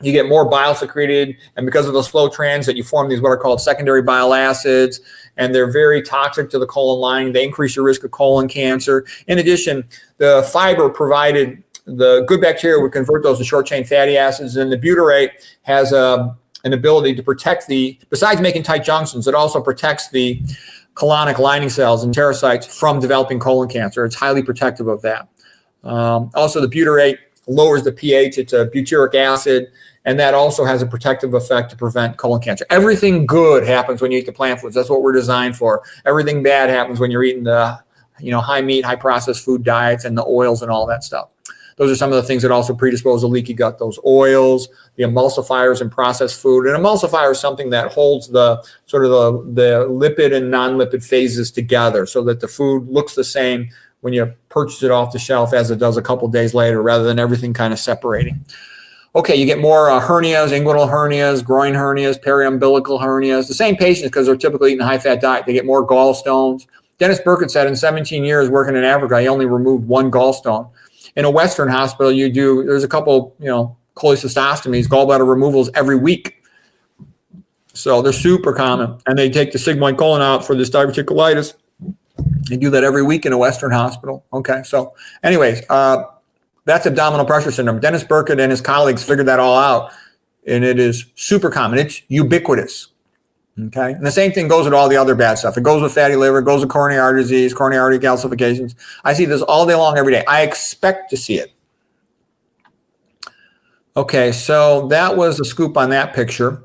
B: you get more bile secreted. And because of the slow transit, you form these what are called secondary bile acids. And they're very toxic to the colon lining. They increase your risk of colon cancer. In addition, the fiber provided, the good bacteria would convert those to short-chain fatty acids. And the butyrate has an ability to protect besides making tight junctions, it also protects the colonic lining cells and enterocytes from developing colon cancer. It's highly protective of that. Also, the butyrate lowers the pH. It's a butyric acid, and that also has a protective effect to prevent colon cancer. Everything good happens when you eat the plant foods. That's what we're designed for. Everything bad happens when you're eating the high meat, high processed food diets and the oils and all that stuff. Those are some of the things that also predispose to leaky gut, those oils, the emulsifiers in processed food. An emulsifier is something that holds the lipid and non-lipid phases together so that the food looks the same when you purchase it off the shelf as it does a couple days later, rather than everything kind of separating. Okay, you get more hernias, inguinal hernias, groin hernias, periumbilical hernias. The same patients, because they're typically eating a high-fat diet, they get more gallstones. Dennis Burkett said in 17 years working in Africa, he only removed 1 gallstone. In a Western hospital, there's a couple, cholecystostomies, gallbladder removals every week. So they're super common. And they take the sigmoid colon out for this diverticulitis. They do that every week in a Western hospital. Okay, so anyways, that's abdominal pressure syndrome. Dennis Burkett and his colleagues figured that all out, and it is super common. It's ubiquitous. Okay, and the same thing goes with all the other bad stuff. It goes with fatty liver, it goes with coronary artery disease, coronary artery calcifications. I see this all day long, every day. I expect to see it. Okay, so that was the scoop on that picture.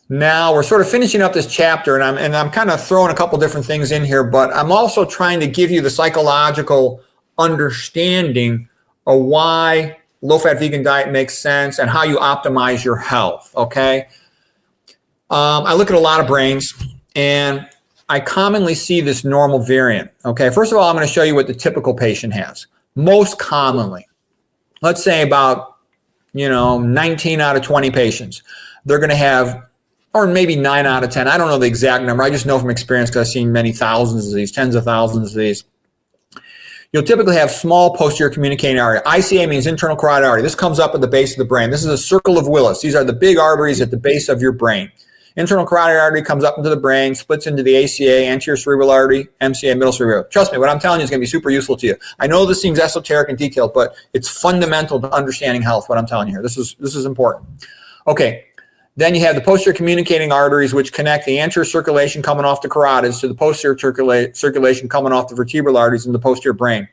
B: Now we're sort of finishing up this chapter, and I'm kind of throwing a couple different things in here, but I'm also trying to give you the psychological understanding of why low-fat vegan diet makes sense and how you optimize your health. Okay. I look at a lot of brains, and I commonly see this normal variant. Okay, first of all, I'm going to show you what the typical patient has. Most commonly, let's say about 19 out of 20 patients, they're going to have, or maybe 9 out of 10. I don't know the exact number. I just know from experience because I've seen many thousands of these, tens of thousands of these. You'll typically have small posterior communicating artery. ICA means internal carotid artery. This comes up at the base of the brain. This is a circle of Willis. These are the big arteries at the base of your brain. Internal carotid artery comes up into the brain, splits into the ACA, anterior cerebral artery, MCA, middle cerebral. Trust me, what I'm telling you is going to be super useful to you. I know this seems esoteric and detailed, but it's fundamental to understanding health, what I'm telling you here. This is important. Okay, then you have the posterior communicating arteries, which connect the anterior circulation coming off the carotids to the posterior circulation coming off the vertebral arteries in the posterior brain.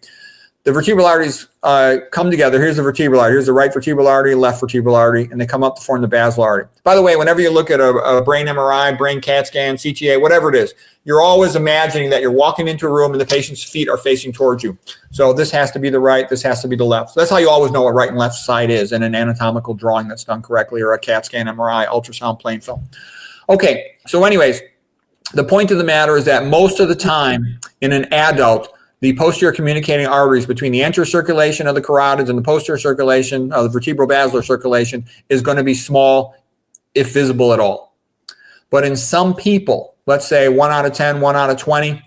B: the vertebral arteries come together. Here's the vertebral artery. Here's the right vertebral artery, left vertebral artery, and they come up to form the basilar artery. By the way, whenever you look at a brain MRI, brain CAT scan, CTA, whatever it is, you're always imagining that you're walking into a room and the patient's feet are facing towards you. So this has to be the right, this has to be the left. So that's how you always know what right and left side is in an anatomical drawing that's done correctly, or a CAT scan, MRI, ultrasound, plain film. Okay, so anyways, the point of the matter is that most of the time in an adult, the posterior communicating arteries between the anterior circulation of the carotids and the posterior circulation of the vertebral-basilar circulation is going to be small, if visible at all. But in some people, let's say 1 out of 10, 1 out of 20,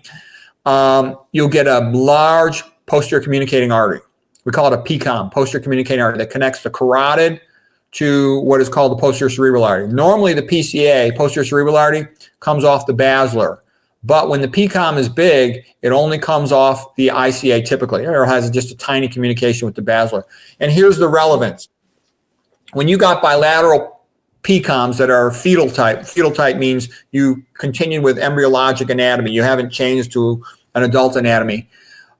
B: you'll get a large posterior communicating artery. We call it a PCOM, posterior communicating artery, that connects the carotid to what is called the posterior cerebral artery. Normally the PCA, posterior cerebral artery, comes off the basilar. But when the PCOM is big, it only comes off the ICA typically, or has just a tiny communication with the basilar. And here's the relevance. When you got bilateral PCOMs that are fetal type means you continue with embryologic anatomy, you haven't changed to an adult anatomy,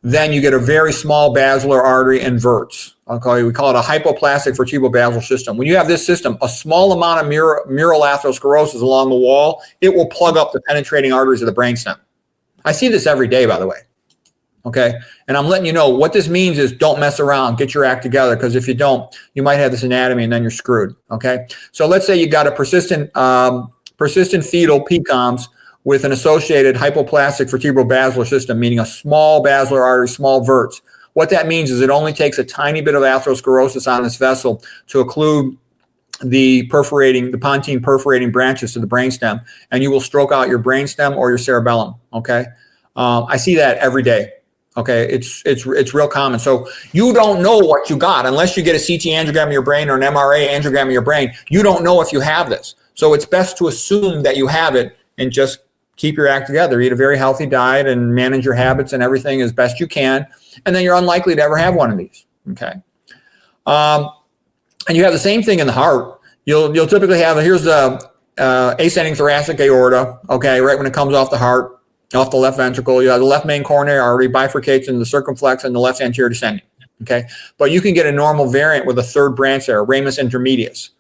B: then you get a very small basilar artery and verts. Okay, we call it a hypoplastic vertebral basilar system. When you have this system, a small amount of mural atherosclerosis along the wall, it will plug up the penetrating arteries of the brainstem. I see this every day, by the way. Okay, and I'm letting you know what this means is don't mess around, get your act together, because if you don't, you might have this anatomy and then you're screwed. Okay, so let's say you got a persistent fetal PCOMs with an associated hypoplastic vertebral basilar system, meaning a small basilar artery, small verts. What that means is it only takes a tiny bit of atherosclerosis on this vessel to occlude the pontine perforating branches to the brainstem, and you will stroke out your brainstem or your cerebellum. Okay, I see that every day. Okay, it's real common. So you don't know what you got unless you get a CT angiogram of your brain or an MRA angiogram of your brain. You don't know if you have this. So it's best to assume that you have it and just keep your act together. Eat a very healthy diet and manage your habits and everything as best you can, and then you're unlikely to ever have one of these. Okay, and you have the same thing in the heart. You'll typically have, here's the ascending thoracic aorta. Okay, right when it comes off the heart, off the left ventricle, you have the left main coronary artery bifurcates into the circumflex and the left anterior descending. Okay, but you can get a normal variant with a third branch there, ramus intermedius.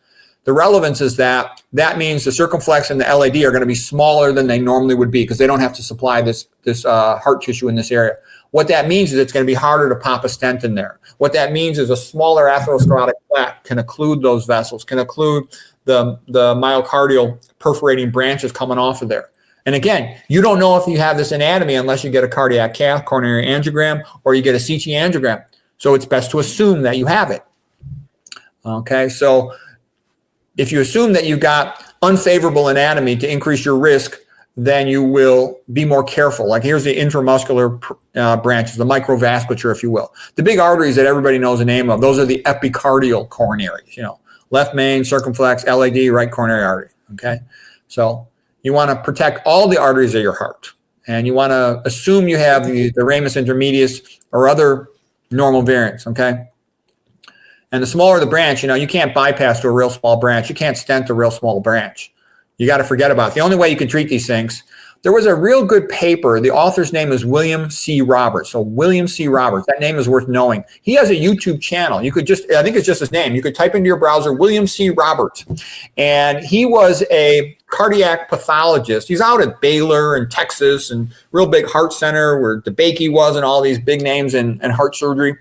B: The relevance is that means the circumflex and the LAD are going to be smaller than they normally would be because they don't have to supply this heart tissue in this area. What that means is it's going to be harder to pop a stent in there. What that means is a smaller atherosclerotic plaque can occlude those vessels, can occlude the myocardial perforating branches coming off of there. And again, you don't know if you have this anatomy unless you get a cardiac cath, coronary angiogram, or you get a CT angiogram. So it's best to assume that you have it. Okay, so if you assume that you've got unfavorable anatomy to increase your risk, then you will be more careful. Like here's the intramuscular branches, the microvasculature, if you will. The big arteries that everybody knows the name of, those are the epicardial coronaries, left main, circumflex, LAD, right coronary artery, okay? So you want to protect all the arteries of your heart, and you want to assume you have the ramus intermedius or other normal variants, okay? And the smaller the branch, you can't bypass to a real small branch. You can't stent a real small branch. You got to forget about it. The only way you can treat these things, there was a real good paper. The author's name is William C. Roberts. So William C. Roberts, that name is worth knowing. He has a YouTube channel. You could I think it's just his name. You could type into your browser, William C. Roberts. And he was a cardiac pathologist. He's out at Baylor in Texas and real big heart center where DeBakey was and all these big names in heart surgery.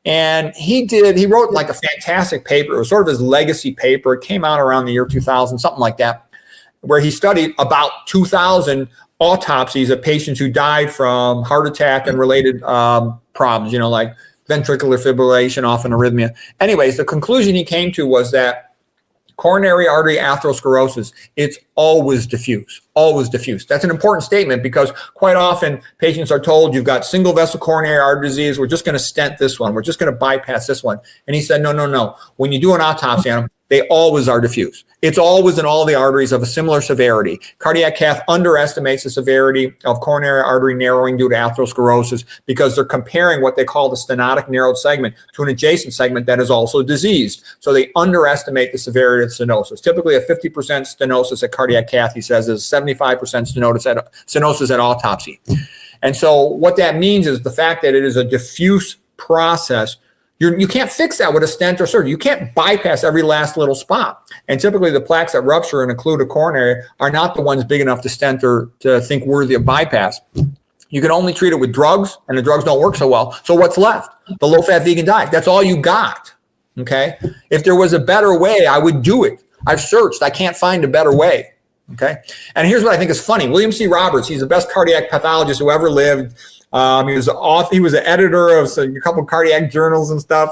B: And he wrote like a fantastic paper. It was sort of his legacy paper. It came out around the year 2000, something like that, where he studied about 2,000 autopsies of patients who died from heart attack and related problems, like ventricular fibrillation, often arrhythmia. Anyways, the conclusion he came to was that coronary artery atherosclerosis, it's always diffuse, always diffuse. That's an important statement because quite often patients are told you've got single vessel coronary artery disease, we're just going to stent this one, we're just going to bypass this one. And he said, no. When you do an autopsy on them, they always are diffuse. It's always in all the arteries of a similar severity. Cardiac cath underestimates the severity of coronary artery narrowing due to atherosclerosis because they're comparing what they call the stenotic narrowed segment to an adjacent segment that is also diseased. So they underestimate the severity of stenosis. Typically a 50% stenosis at cardiac cath, he says, is 75% stenosis at autopsy. And so what that means is the fact that it is a diffuse process. You can't fix that with a stent or surgery. You can't bypass every last little spot. And typically the plaques that rupture and occlude a coronary are not the ones big enough to stent or to think worthy of bypass. You can only treat it with drugs, and the drugs don't work so well. So what's left? The low-fat vegan diet. That's all you got, okay? If there was a better way, I would do it. I've searched. I can't find a better way, okay? And here's what I think is funny. William C. Roberts, he's the best cardiac pathologist who ever lived. He was an editor of a couple of cardiac journals and stuff.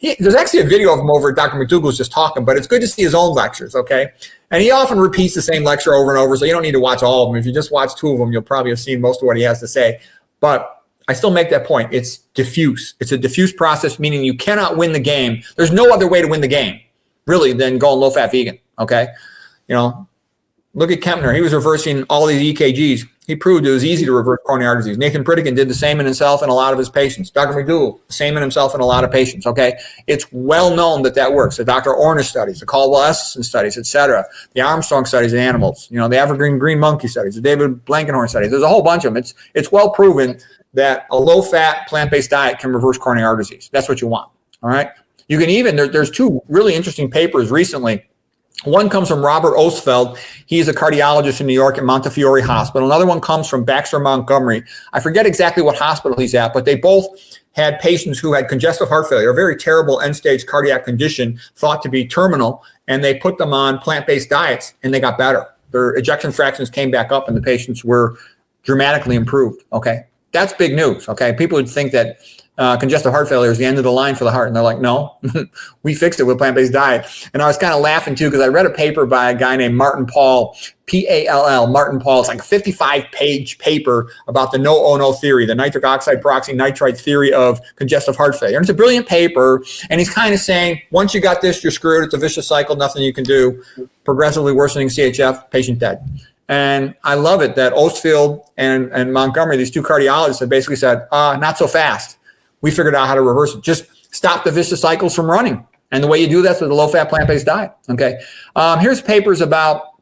B: There's actually a video of him over at Dr. McDougall's just talking, but it's good to see his own lectures, okay? And he often repeats the same lecture over and over, so you don't need to watch all of them. If you just watch 2 of them, you'll probably have seen most of what he has to say. But I still make that point. It's diffuse. It's a diffuse process, meaning you cannot win the game. There's no other way to win the game, really, than going low-fat vegan, okay? You know, look at Kempner. He was reversing all these EKGs. He proved it was easy to reverse coronary artery disease. Nathan Pritikin did the same in himself and a lot of his patients. Dr. McDougall, the same in himself and a lot of patients, okay? It's well known that works. The Dr. Ornish studies, the Caldwell-Esselstyn studies, et cetera, the Armstrong studies in animals, you know, the Evergreen green monkey studies, the David Blankenhorn studies. There's a whole bunch of them. It's well proven that a low-fat, plant-based diet can reverse coronary artery disease. That's what you want, all right? You can even, there's 2 really interesting papers recently. One comes from Robert Ostfeld. He's a cardiologist in New York at Montefiore Hospital. Another one comes from Baxter Montgomery. I forget exactly what hospital he's at, but they both had patients who had congestive heart failure, a very terrible end-stage cardiac condition thought to be terminal, and they put them on plant-based diets, and they got better. Their ejection fractions came back up, and the patients were dramatically improved, okay? That's big news, okay? People would think that congestive heart failure is the end of the line for the heart. And they're like, no, we fixed it with plant-based diet. And I was kind of laughing too, because I read a paper by a guy named Martin Pall, P-A-L-L, Martin Pall. It's like a 55-page paper about the no-oh-no theory, the nitric oxide peroxynitrite theory of congestive heart failure. And it's a brilliant paper. And he's kind of saying, once you got this, you're screwed. It's a vicious cycle, nothing you can do. Progressively worsening CHF, patient dead. And I love it that Ostfeld and Montgomery, these 2 cardiologists, have basically said, not so fast. We figured out how to reverse it. Just stop the vicious cycles from running. And the way you do that's with a low-fat plant-based diet, okay? Here's papers about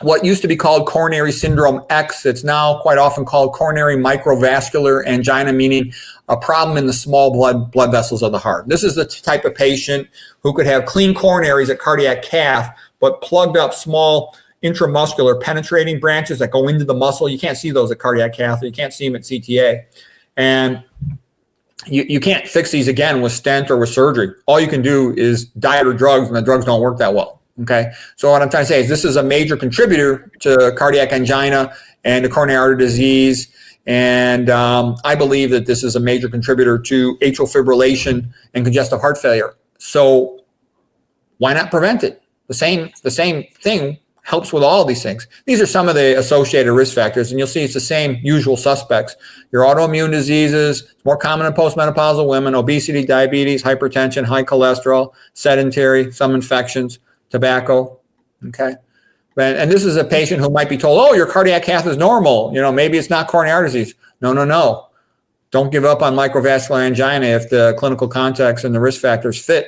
B: what used to be called coronary syndrome X. It's now quite often called coronary microvascular angina, meaning a problem in the small blood vessels of the heart. This is the type of patient who could have clean coronaries at cardiac cath, but plugged up small intramuscular penetrating branches that go into the muscle. You can't see those at cardiac cath. You can't see them at CTA. And you can't fix these again with stent or with surgery. All you can do is diet or drugs, and the drugs don't work that well, okay? So what I'm trying to say is this is a major contributor to cardiac angina and to coronary artery disease, and I believe that this is a major contributor to atrial fibrillation and congestive heart failure. So why not prevent it? The same thing helps with all of these things. These are some of the associated risk factors, and you'll see it's the same usual suspects. Your autoimmune diseases, it's more common in postmenopausal women, obesity, diabetes, hypertension, high cholesterol, sedentary, some infections, tobacco, okay? And this is a patient who might be told, oh, your cardiac cath is normal. You know, maybe it's not coronary artery disease. No. Don't give up on microvascular angina if the clinical context and the risk factors fit.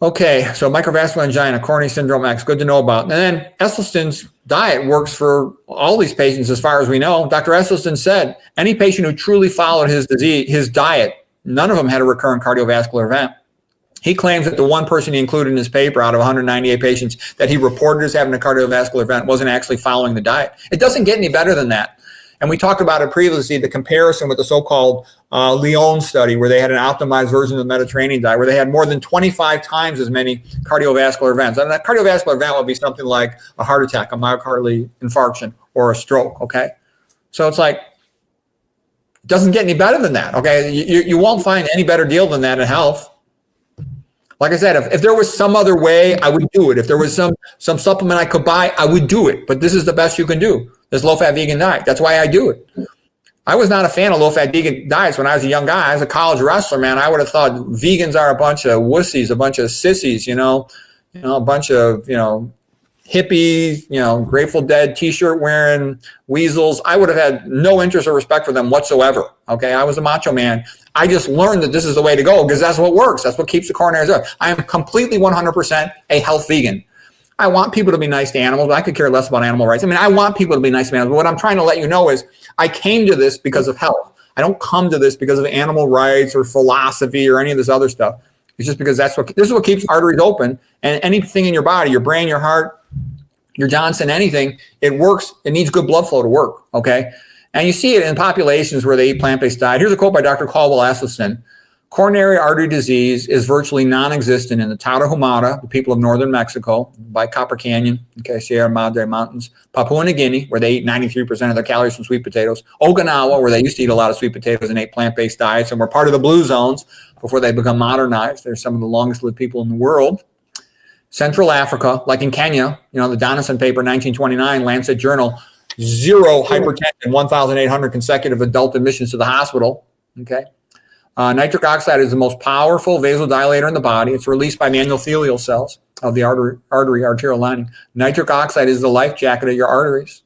B: Okay, so microvascular angina, coronary syndrome X, good to know about. And then Esselstyn's diet works for all these patients as far as we know. Dr. Esselstyn said any patient who truly followed his diet, none of them had a recurrent cardiovascular event. He claims that the one person he included in his paper out of 198 patients that he reported as having a cardiovascular event wasn't actually following the diet. It doesn't get any better than that. And we talked about it previously, the comparison with the so-called Lyon study, where they had an optimized version of the Mediterranean diet, where they had more than 25 times as many cardiovascular events. And that cardiovascular event would be something like a heart attack, a myocardial infarction, or a stroke, okay? So it's like, it doesn't get any better than that, okay? You won't find any better deal than that in health. Like I said, if there was some other way, I would do it. If there was some supplement I could buy, I would do it. But this is the best you can do, this low-fat vegan diet. That's why I do it. I was not a fan of low-fat vegan diets when I was a young guy. As a college wrestler, man, I would have thought vegans are a bunch of wussies, a bunch of sissies, a bunch of, hippies, Grateful Dead T-shirt wearing weasels. I would have had no interest or respect for them whatsoever. Okay, I was a macho man. I just learned that this is the way to go because that's what works. That's what keeps the coronaries up. I am completely 100% a health vegan. I want people to be nice to animals, but I could care less about animal rights. I mean, I want people to be nice to animals. But what I'm trying to let you know is I came to this because of health. I don't come to this because of animal rights or philosophy or any of this other stuff. It's just because this is what keeps arteries open, and anything in your body, your brain, your heart, your Johnson, anything, it works. It needs good blood flow to work, okay? And you see it in populations where they eat plant-based diet. Here's a quote by Dr. Caldwell Esselstyn. Coronary artery disease is virtually non-existent in the Tarahumara, the people of northern Mexico, by Copper Canyon, okay, Sierra Madre Mountains, Papua New Guinea, where they eat 93% of their calories from sweet potatoes, Okinawa, where they used to eat a lot of sweet potatoes and ate plant-based diets, and were part of the blue zones before they become modernized. They're some of the longest lived people in the world. Central Africa, like in Kenya, the Donaldson paper, 1929, Lancet Journal, 0 hypertension, 1,800 consecutive adult admissions to the hospital, okay? Nitric oxide is the most powerful vasodilator in the body. It's released by the endothelial cells of the arterial lining. Nitric oxide is the life jacket of your arteries.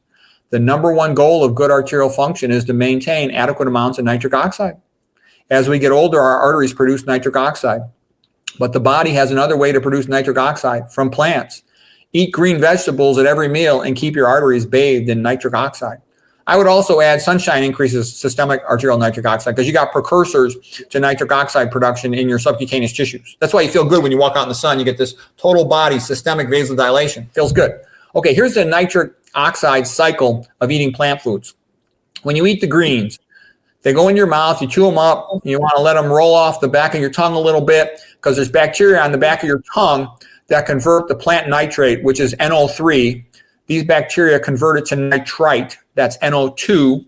B: The number one goal of good arterial function is to maintain adequate amounts of nitric oxide. As we get older, our arteries produce nitric oxide. But the body has another way to produce nitric oxide, from plants. Eat green vegetables at every meal and keep your arteries bathed in nitric oxide. I would also add sunshine increases systemic arterial nitric oxide because you got precursors to nitric oxide production in your subcutaneous tissues. That's why you feel good when you walk out in the sun. You get this total body systemic vasodilation. Feels good. Okay, here's the nitric oxide cycle of eating plant foods. When you eat the greens, they go in your mouth, you chew them up, you want to let them roll off the back of your tongue a little bit because there's bacteria on the back of your tongue that convert the plant nitrate, which is NO3. These bacteria convert it to nitrite, that's NO2.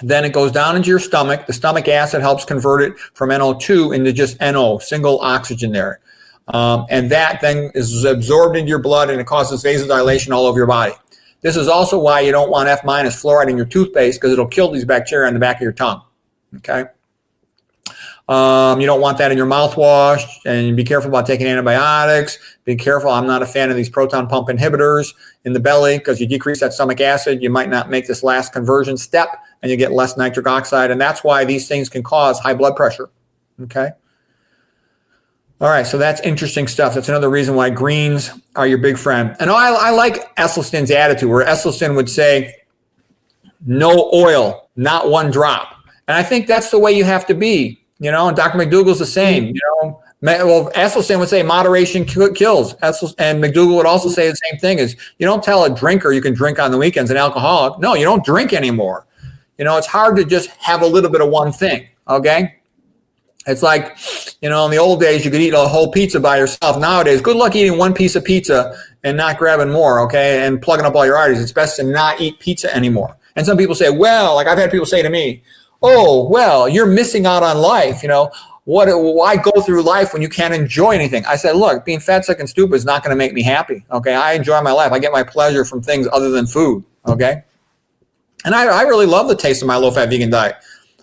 B: Then it goes down into your stomach. The stomach acid helps convert it from NO2 into just NO, single oxygen there. And that then is absorbed into your blood and it causes vasodilation all over your body. This is also why you don't want F- fluoride in your toothpaste because it'll kill these bacteria on the back of your tongue, okay? You don't want that in your mouthwash, and be careful about taking antibiotics. Be careful. I'm not a fan of these proton pump inhibitors in the belly because you decrease that stomach acid. You might not make this last conversion step and you get less nitric oxide. And that's why these things can cause high blood pressure. Okay. All right. So that's interesting stuff. That's another reason why greens are your big friend. And I like Esselstyn's attitude where Esselstyn would say, no oil, not one drop. And I think that's the way you have to be. And Dr. McDougall's the same, Well, Esselstyn would say moderation kills. And McDougall would also say the same thing is you don't tell a drinker you can drink on the weekends, an alcoholic. No, you don't drink anymore. It's hard to just have a little bit of one thing, okay? It's like, in the old days, you could eat a whole pizza by yourself. Nowadays, good luck eating one piece of pizza and not grabbing more, okay, and plugging up all your arteries. It's best to not eat pizza anymore. And some people say, well, like I've had people say to me, oh, well, you're missing out on life. Why go through life when you can't enjoy anything? I said, look, being fat, sick, and stupid is not going to make me happy. Okay. I enjoy my life. I get my pleasure from things other than food. Okay. And I really love the taste of my low-fat vegan diet.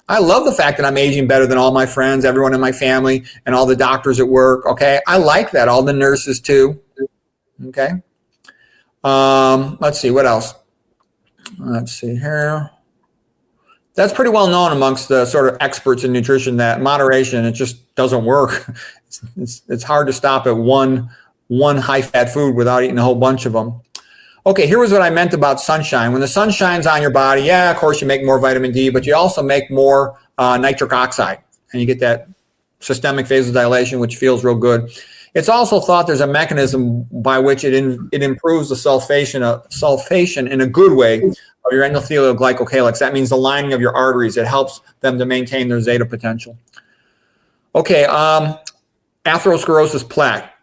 B: I love the fact that I'm aging better than all my friends, everyone in my family, and all the doctors at work. Okay. I like that. All the nurses too. Okay. Let's see. What else? Let's see here. That's pretty well known amongst the sort of experts in nutrition that moderation, it just doesn't work. It's hard to stop at one high-fat food without eating a whole bunch of them. Okay, here was what I meant about sunshine. When the sun shines on your body, yeah, of course you make more vitamin D, but you also make more nitric oxide, and you get that systemic vasodilation, which feels real good. It's also thought there's a mechanism by which it improves the sulfation in a good way of your endothelial glycocalyx. That means the lining of your arteries. It helps them to maintain their zeta potential. Okay, atherosclerosis plaque.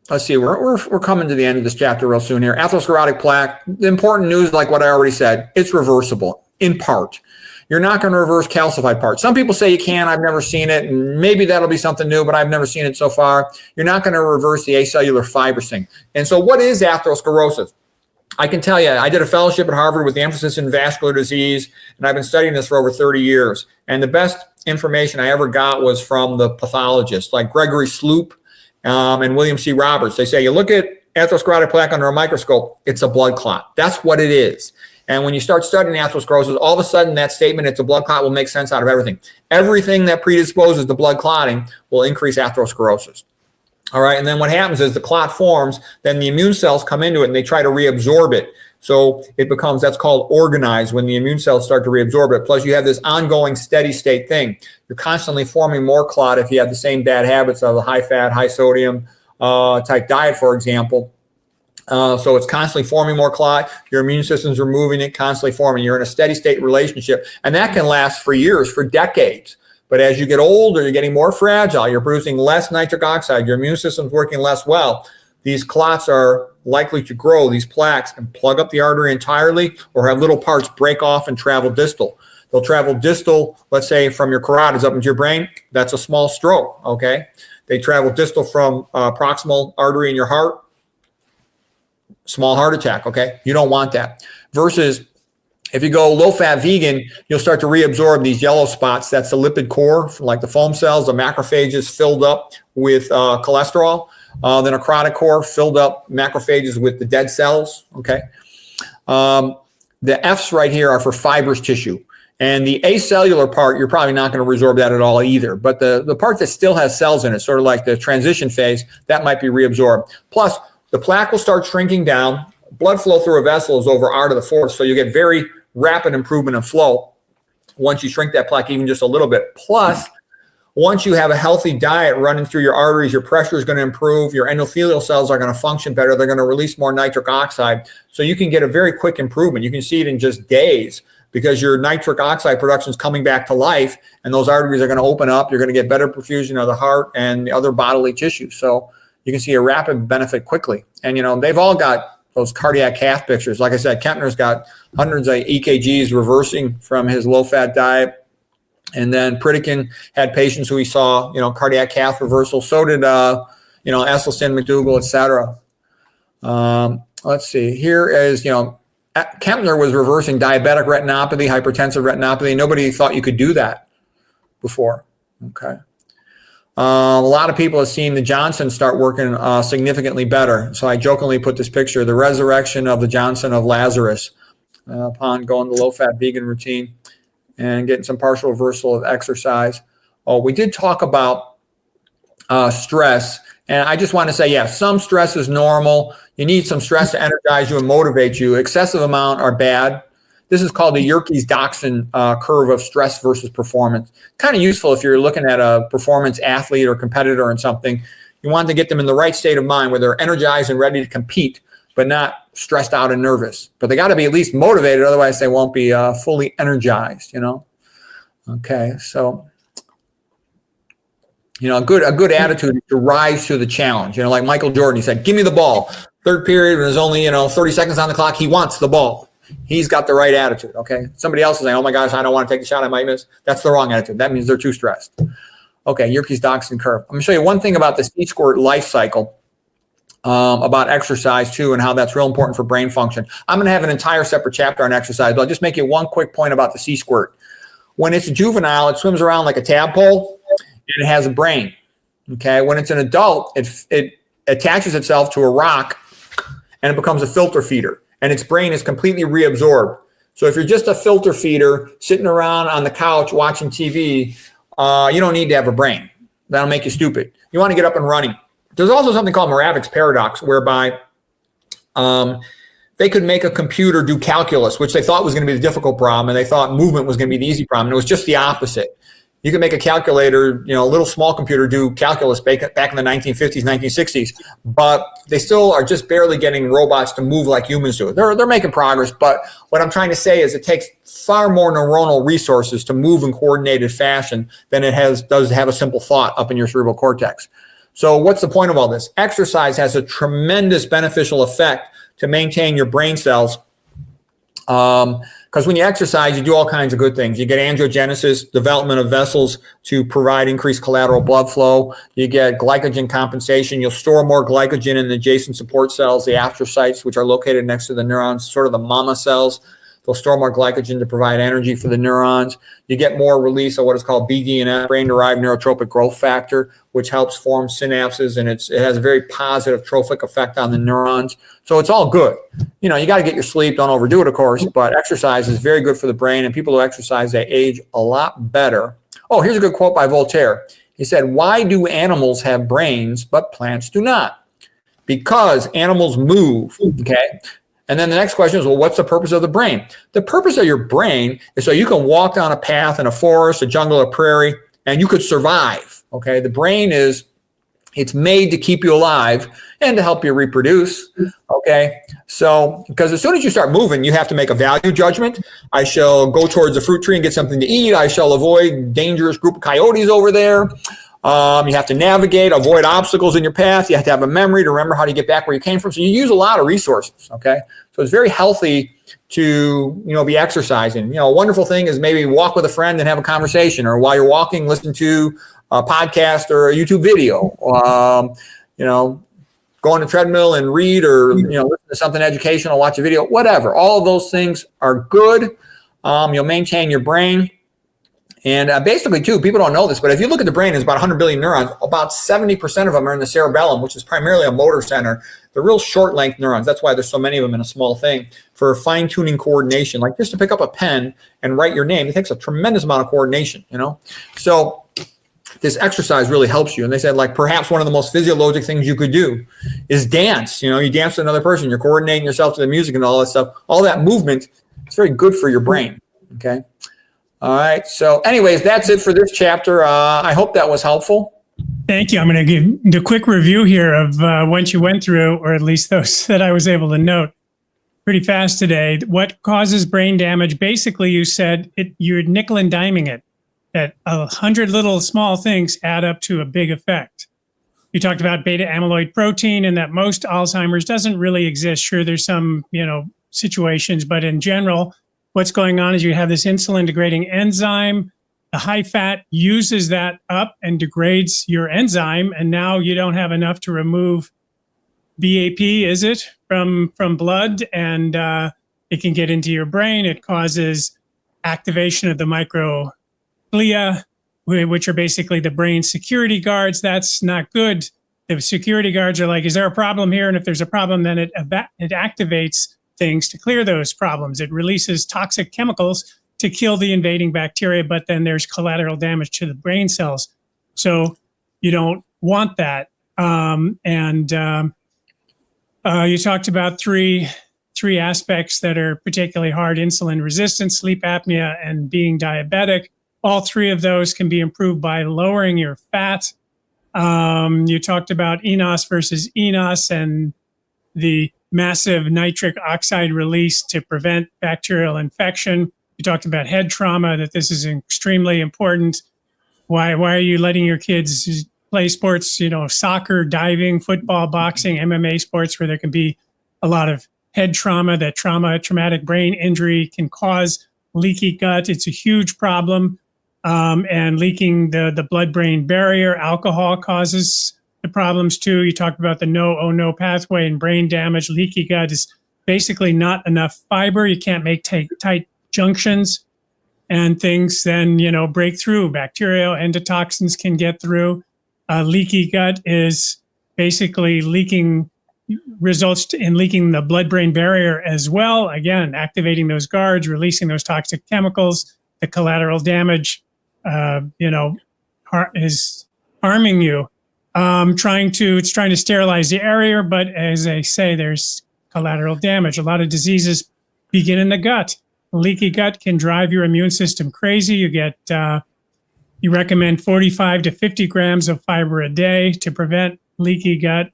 B: Let's see, we're coming to the end of this chapter real soon here. Atherosclerotic plaque, the important news, like what I already said, it's reversible in part. You're not going to reverse calcified parts. Some people say you can. I've never seen it, and maybe that'll be something new, but I've never seen it so far. You're not going to reverse the acellular fibers thing. And so what is atherosclerosis? I can tell you, I did a fellowship at Harvard with the emphasis in vascular disease, and I've been studying this for over 30 years. And the best information I ever got was from the pathologists, like Gregory Sloop and William C. Roberts. They say, you look at atherosclerotic plaque under a microscope, it's a blood clot. That's what it is. And when you start studying atherosclerosis, all of a sudden that statement, it's a blood clot, will make sense out of everything. Everything that predisposes to blood clotting will increase atherosclerosis. All right, and then what happens is the clot forms, then the immune cells come into it and they try to reabsorb it. So it becomes, that's called organized when the immune cells start to reabsorb it. Plus you have this ongoing steady state thing. You're constantly forming more clot if you have the same bad habits of a high fat, high sodium type diet, for example. So it's constantly forming more clot. Your immune system's removing it, constantly forming. You're in a steady state relationship. And that can last for years, for decades. But as you get older, you're getting more fragile. You're producing less nitric oxide. Your immune system's working less well. These clots are likely to grow, these plaques, and plug up the artery entirely or have little parts break off and travel distal. They'll travel distal, let's say from your carotids up into your brain. That's a small stroke, okay? They travel distal from proximal artery in your heart. Small heart attack, okay? You don't want that. Versus if you go low-fat vegan, you'll start to reabsorb these yellow spots. That's the lipid core, like the foam cells, the macrophages filled up with cholesterol. Then a necrotic core filled up macrophages with the dead cells, okay? The F's right here are for fibrous tissue. And the acellular part, you're probably not going to resorb that at all either. But the part that still has cells in it, sort of like the transition phase, that might be reabsorbed. Plus, the plaque will start shrinking down. Blood flow through a vessel is over R to the fourth, so you get very rapid improvement in flow once you shrink that plaque even just a little bit. Plus, once you have a healthy diet running through your arteries, your pressure is going to improve. Your endothelial cells are going to function better. They're going to release more nitric oxide. So you can get a very quick improvement. You can see it in just days because your nitric oxide production is coming back to life, and those arteries are going to open up. You're going to get better perfusion of the heart and the other bodily tissues. So you can see a rapid benefit quickly. And, you know, they've all got those cardiac cath pictures. Like I said, Kempner's got hundreds of EKGs reversing from his low-fat diet. And then Pritikin had patients who he saw, you know, cardiac cath reversal. So did, you know, Esselstyn, McDougall, et cetera. Let's see. Here is, you know, Kempner was reversing diabetic retinopathy, hypertensive retinopathy. Nobody thought you could do that before. Okay. A lot of people have seen the Johnson start working significantly better. So I jokingly put this picture, the resurrection of the Johnson of Lazarus upon going the low-fat vegan routine and getting some partial reversal of exercise. Oh, we did talk about stress. And I just want to say, yeah, some stress is normal. You need some stress to energize you and motivate you. Excessive amount are bad. This is called the Yerkes-Dodson curve of stress versus performance. Kind of useful if you're looking at a performance athlete or competitor in something. You want to get them in the right state of mind where they're energized and ready to compete, but not stressed out and nervous. But they got to be at least motivated, otherwise they won't be fully energized, you know? Okay, so, you know, a good attitude to rise to the challenge. You know, like Michael Jordan, he said, give me the ball. Third period, when there's only, 30 seconds on the clock, he wants the ball. He's got the right attitude, okay? Somebody else is saying, oh my gosh, I don't want to take the shot, I might miss. That's the wrong attitude. That means they're too stressed. Okay, Yerkes-Dodson curve. I'm going to show you one thing about the C-squirt life cycle, about exercise too, and how that's real important for brain function. I'm going to have an entire separate chapter on exercise, but I'll just make you one quick point about the C-squirt. When it's a juvenile, it swims around like a tadpole, and it has a brain, okay? When it's an adult, it attaches itself to a rock, and it becomes a filter feeder. And its brain is completely reabsorbed. So if you're just a filter feeder sitting around on the couch watching TV, you don't need to have a brain. That'll make you stupid. You want to get up and running. There's also something called Moravec's paradox, whereby they could make a computer do calculus, which they thought was going to be the difficult problem, and they thought movement was going to be the easy problem. And it was just the opposite. You can make a calculator, a little small computer do calculus back in the 1950s, 1960s, but they still are just barely getting robots to move like humans do. They're making progress, but what I'm trying to say is it takes far more neuronal resources to move in coordinated fashion than it does to have a simple thought up in your cerebral cortex. So what's the point of all this? Exercise has a tremendous beneficial effect to maintain your brain cells. Because when you exercise, you do all kinds of good things. You get angiogenesis, development of vessels to provide increased collateral blood flow. You get glycogen compensation. You'll store more glycogen in the adjacent support cells, the astrocytes, which are located next to the neurons, sort of the mama cells. They'll store more glycogen to provide energy for the neurons. You get more release of what is called BDNF, brain-derived neurotropic growth factor, which helps form synapses, and it has a very positive trophic effect on the neurons. So it's all good. You got to get your sleep. Don't overdo it, of course, but exercise is very good for the brain, and people who exercise, they age a lot better. Oh, here's a good quote by Voltaire. He said, "Why do animals have brains, but plants do not? Because animals move, okay? And then the next question is, well, what's the purpose of the brain? The purpose of your brain is so you can walk down a path in a forest, a jungle, a prairie, and you could survive. Okay. The brain it's made to keep you alive and to help you reproduce. Okay. So, because as soon as you start moving, you have to make a value judgment. I shall go towards the fruit tree and get something to eat. I shall avoid dangerous group of coyotes over there. You have to navigate, avoid obstacles in your path. You have to have a memory to remember how to get back where you came from. So you use a lot of resources. Okay. So it's very healthy to, be exercising. A wonderful thing is maybe walk with a friend and have a conversation, or while you're walking, listen to a podcast or a YouTube video. Go on a treadmill and read, or, listen to something educational, watch a video, whatever. All of those things are good. You'll maintain your brain. And basically, too, people don't know this, but if you look at the brain, there's about 100 billion neurons. About 70% of them are in the cerebellum, which is primarily a motor center. They're real short-length neurons. That's why there's so many of them in a small thing, for fine-tuning coordination. Like just to pick up a pen and write your name, it takes a tremendous amount of coordination, So this exercise really helps you. And they said, like, perhaps one of the most physiologic things you could do is dance. You dance with another person. You're coordinating yourself to the music and all that stuff. All that movement, it's very good for your brain, okay? All right. So anyways, that's it for this chapter. I hope that was helpful.
A: Thank you. I'm going to give the quick review here of what you went through, or at least those that I was able to note pretty fast today. What causes brain damage? Basically, you said you're nickel and diming it, that 100 little small things add up to a big effect. You talked about beta-amyloid protein, and that most Alzheimer's doesn't really exist. Sure, there's some, situations, but in general, what's going on is you have this insulin degrading enzyme. The high fat uses that up and degrades your enzyme, and now you don't have enough to remove BAP, is it, from blood, and it can get into your brain. It causes activation of the microglia, which are basically the brain security guards. That's not good. The security guards are like, is there a problem here? And if there's a problem, then it activates things to clear those problems. It releases toxic chemicals to kill the invading bacteria, but then there's collateral damage to the brain cells. So you don't want that. You talked about three aspects that are particularly hard: insulin resistance, sleep apnea, and being diabetic. All three of those can be improved by lowering your fat. You talked about eNOS versus eNOS and the massive nitric oxide release to prevent bacterial infection. You talked about head trauma, that this is extremely important. Why are you letting your kids play sports, soccer, diving, football, boxing, MMA sports, where there can be a lot of head trauma? That traumatic brain injury can cause leaky gut. It's a huge problem. And leaking the blood-brain barrier. Alcohol causes the problems too. You talked about the no pathway and brain damage. Leaky gut is basically not enough fiber. You can't make tight junctions, and things then, break through. Bacterial endotoxins can get through. Leaky gut is basically results in leaking the blood-brain barrier as well. Again, activating those guards, releasing those toxic chemicals. The collateral damage, is harming you. It's trying to sterilize the area, but as I say, there's collateral damage. A lot of diseases begin in the gut. Leaky gut can drive your immune system crazy. You recommend 45 to 50 grams of fiber a day to prevent leaky gut.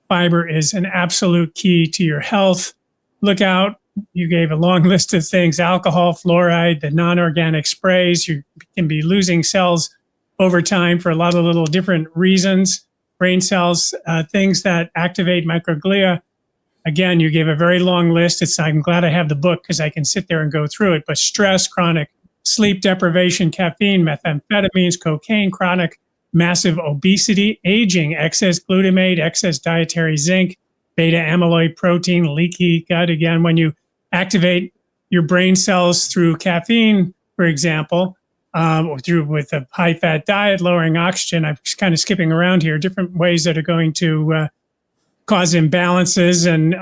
A: Fiber is an absolute key to your health. Look out. You gave a long list of things: alcohol, fluoride, the non-organic sprays. You can be losing cells over time for a lot of little different reasons. Brain cells, things that activate microglia. Again, you gave a very long list. I'm glad I have the book because I can sit there and go through it. But stress, chronic sleep deprivation, caffeine, methamphetamines, cocaine, chronic massive obesity, aging, excess glutamate, excess dietary zinc, beta-amyloid protein, leaky gut. Again, when you activate your brain cells through caffeine, for example, or with a high-fat diet, lowering oxygen. I'm just kind of skipping around here, different ways that are going to cause imbalances and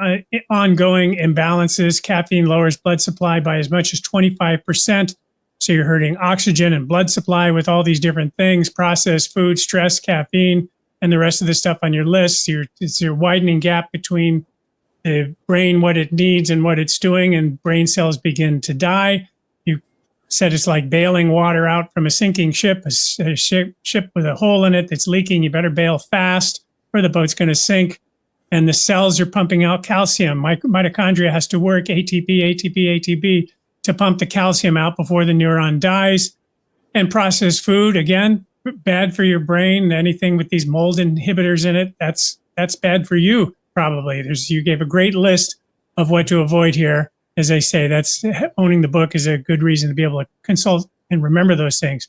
A: ongoing imbalances. Caffeine lowers blood supply by as much as 25%. So you're hurting oxygen and blood supply with all these different things: processed food, stress, caffeine, and the rest of the stuff on your list. It's your widening gap between the brain what it needs and what it's doing, and brain cells begin to die. You said it's like bailing water out from a sinking ship, a ship with a hole in it that's leaking. You better bail fast or the boat's going to sink. And the cells are pumping out calcium. Mitochondria has to work ATP to pump the calcium out before the neuron dies. And processed food, again, bad for your brain. Anything with these mold inhibitors in it, that's bad for you, probably. You gave a great list of what to avoid here. As I say, owning the book is a good reason to be able to consult and remember those things.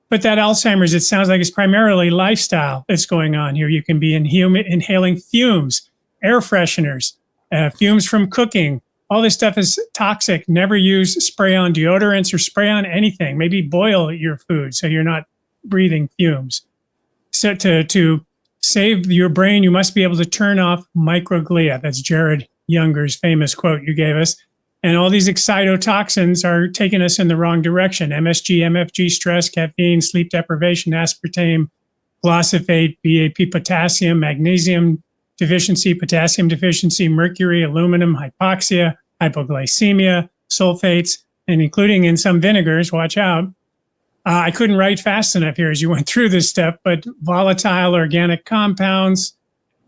A: But that Alzheimer's, it sounds like it's primarily lifestyle that's going on here. You can be inhaling fumes, air fresheners, fumes from cooking. All this stuff is toxic. Never use spray-on deodorants or spray on anything. Maybe boil your food so you're not breathing fumes. So to save your brain, you must be able to turn off microglia. That's Jared Younger's famous quote you gave us. And all these excitotoxins are taking us in the wrong direction. MSG, MFG, stress, caffeine, sleep deprivation, aspartame, glyphosate, BAP, potassium, magnesium deficiency, potassium deficiency, mercury, aluminum, hypoxia, hypoglycemia, sulfates, and including in some vinegars, watch out. I couldn't write fast enough here as you went through this stuff, but volatile organic compounds,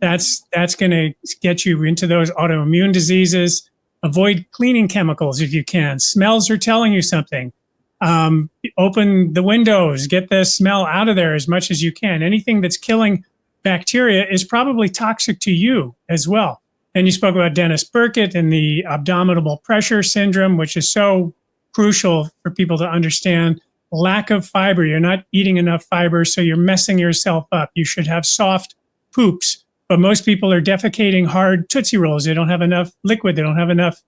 A: that's going to get you into those autoimmune diseases. Avoid cleaning chemicals if you can. Smells are telling you something. Open the windows, get the smell out of there as much as you can. Anything that's killing bacteria is probably toxic to you as well. And you spoke about Dennis Burkitt and the abdominal pressure syndrome, which is so crucial for people to understand. Lack of fiber. You're not eating enough fiber, so you're messing yourself up. You should have soft poops. But most people are defecating hard Tootsie Rolls. They don't have enough liquid. They don't have enough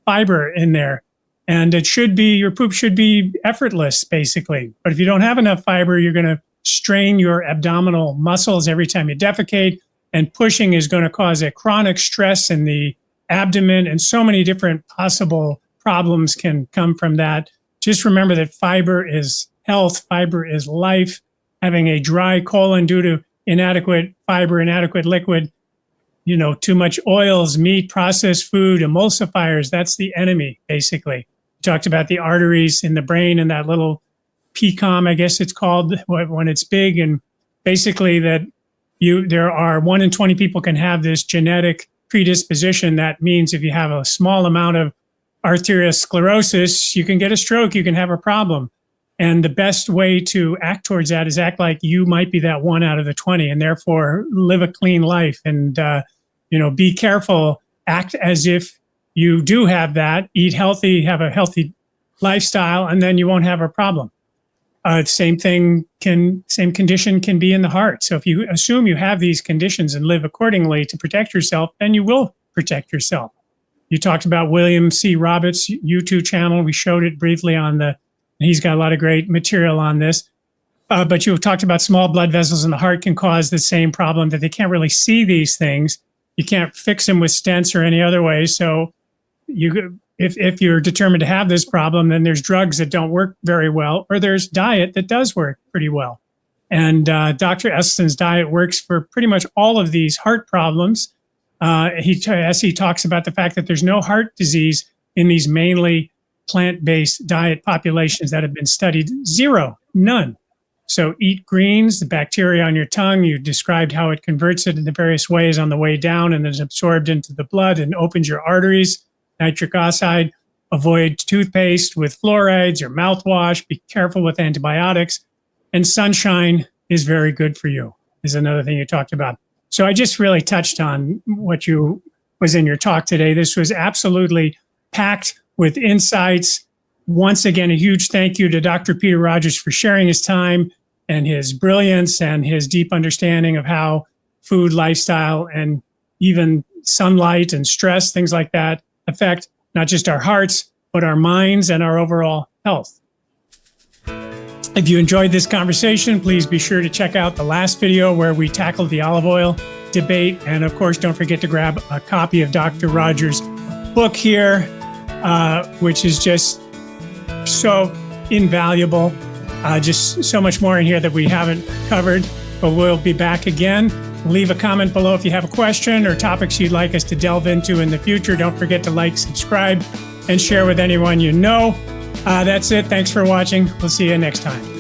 A: fiber in there. And your poop should be effortless, basically. But if you don't have enough fiber, you're going to strain your abdominal muscles every time you defecate. And pushing is going to cause a chronic stress in the abdomen. And so many different possible problems can come from that. Just remember that fiber is health. Fiber is life. Having a dry colon due to inadequate fiber, inadequate liquid, too much oils, meat, processed food, emulsifiers, that's the enemy, basically. We talked about the arteries in the brain and that little PCOM, I guess it's called, when it's big. And basically that there are 1 in 20 people can have this genetic predisposition. That means if you have a small amount of arteriosclerosis, you can get a stroke, you can have a problem. And the best way to act towards that is act like you might be that 1 out of the 20, and therefore live a clean life and, be careful, act as if you do have that, eat healthy, have a healthy lifestyle, and then you won't have a problem. Same condition can be in the heart. So if you assume you have these conditions and live accordingly to protect yourself, then you will protect yourself. You talked about William C. Roberts' YouTube channel. We showed it briefly he's got a lot of great material on this. But you talked about small blood vessels in the heart can cause the same problem, that they can't really see these things. You can't fix them with stents or any other way. So if you're determined to have this problem, then there's drugs that don't work very well, or there's diet that does work pretty well. And Dr. Esselstyn's diet works for pretty much all of these heart problems. He talks about the fact that there's no heart disease in these mainly plant-based diet populations that have been studied. Zero, none. So eat greens, the bacteria on your tongue, you described how it converts it in the various ways on the way down and is absorbed into the blood and opens your arteries. Nitric oxide, avoid toothpaste with fluorides or mouthwash, be careful with antibiotics. And sunshine is very good for you, is another thing you talked about. So I just really touched on what was in your talk today. This was absolutely packed with insights. Once again, a huge thank you to Dr. Peter Rogers for sharing his time and his brilliance and his deep understanding of how food, lifestyle, and even sunlight and stress, things like that, affect not just our hearts, but our minds and our overall health. If you enjoyed this conversation, please be sure to check out the last video where we tackled the olive oil debate. And of course, don't forget to grab a copy of Dr. Rogers' book here, which is just so invaluable. Just so much more in here that we haven't covered, but we'll be back again. Leave a comment below if you have a question or topics you'd like us to delve into in the future. Don't forget to like, subscribe, and share with anyone you know. That's it. Thanks for watching. We'll see you next time.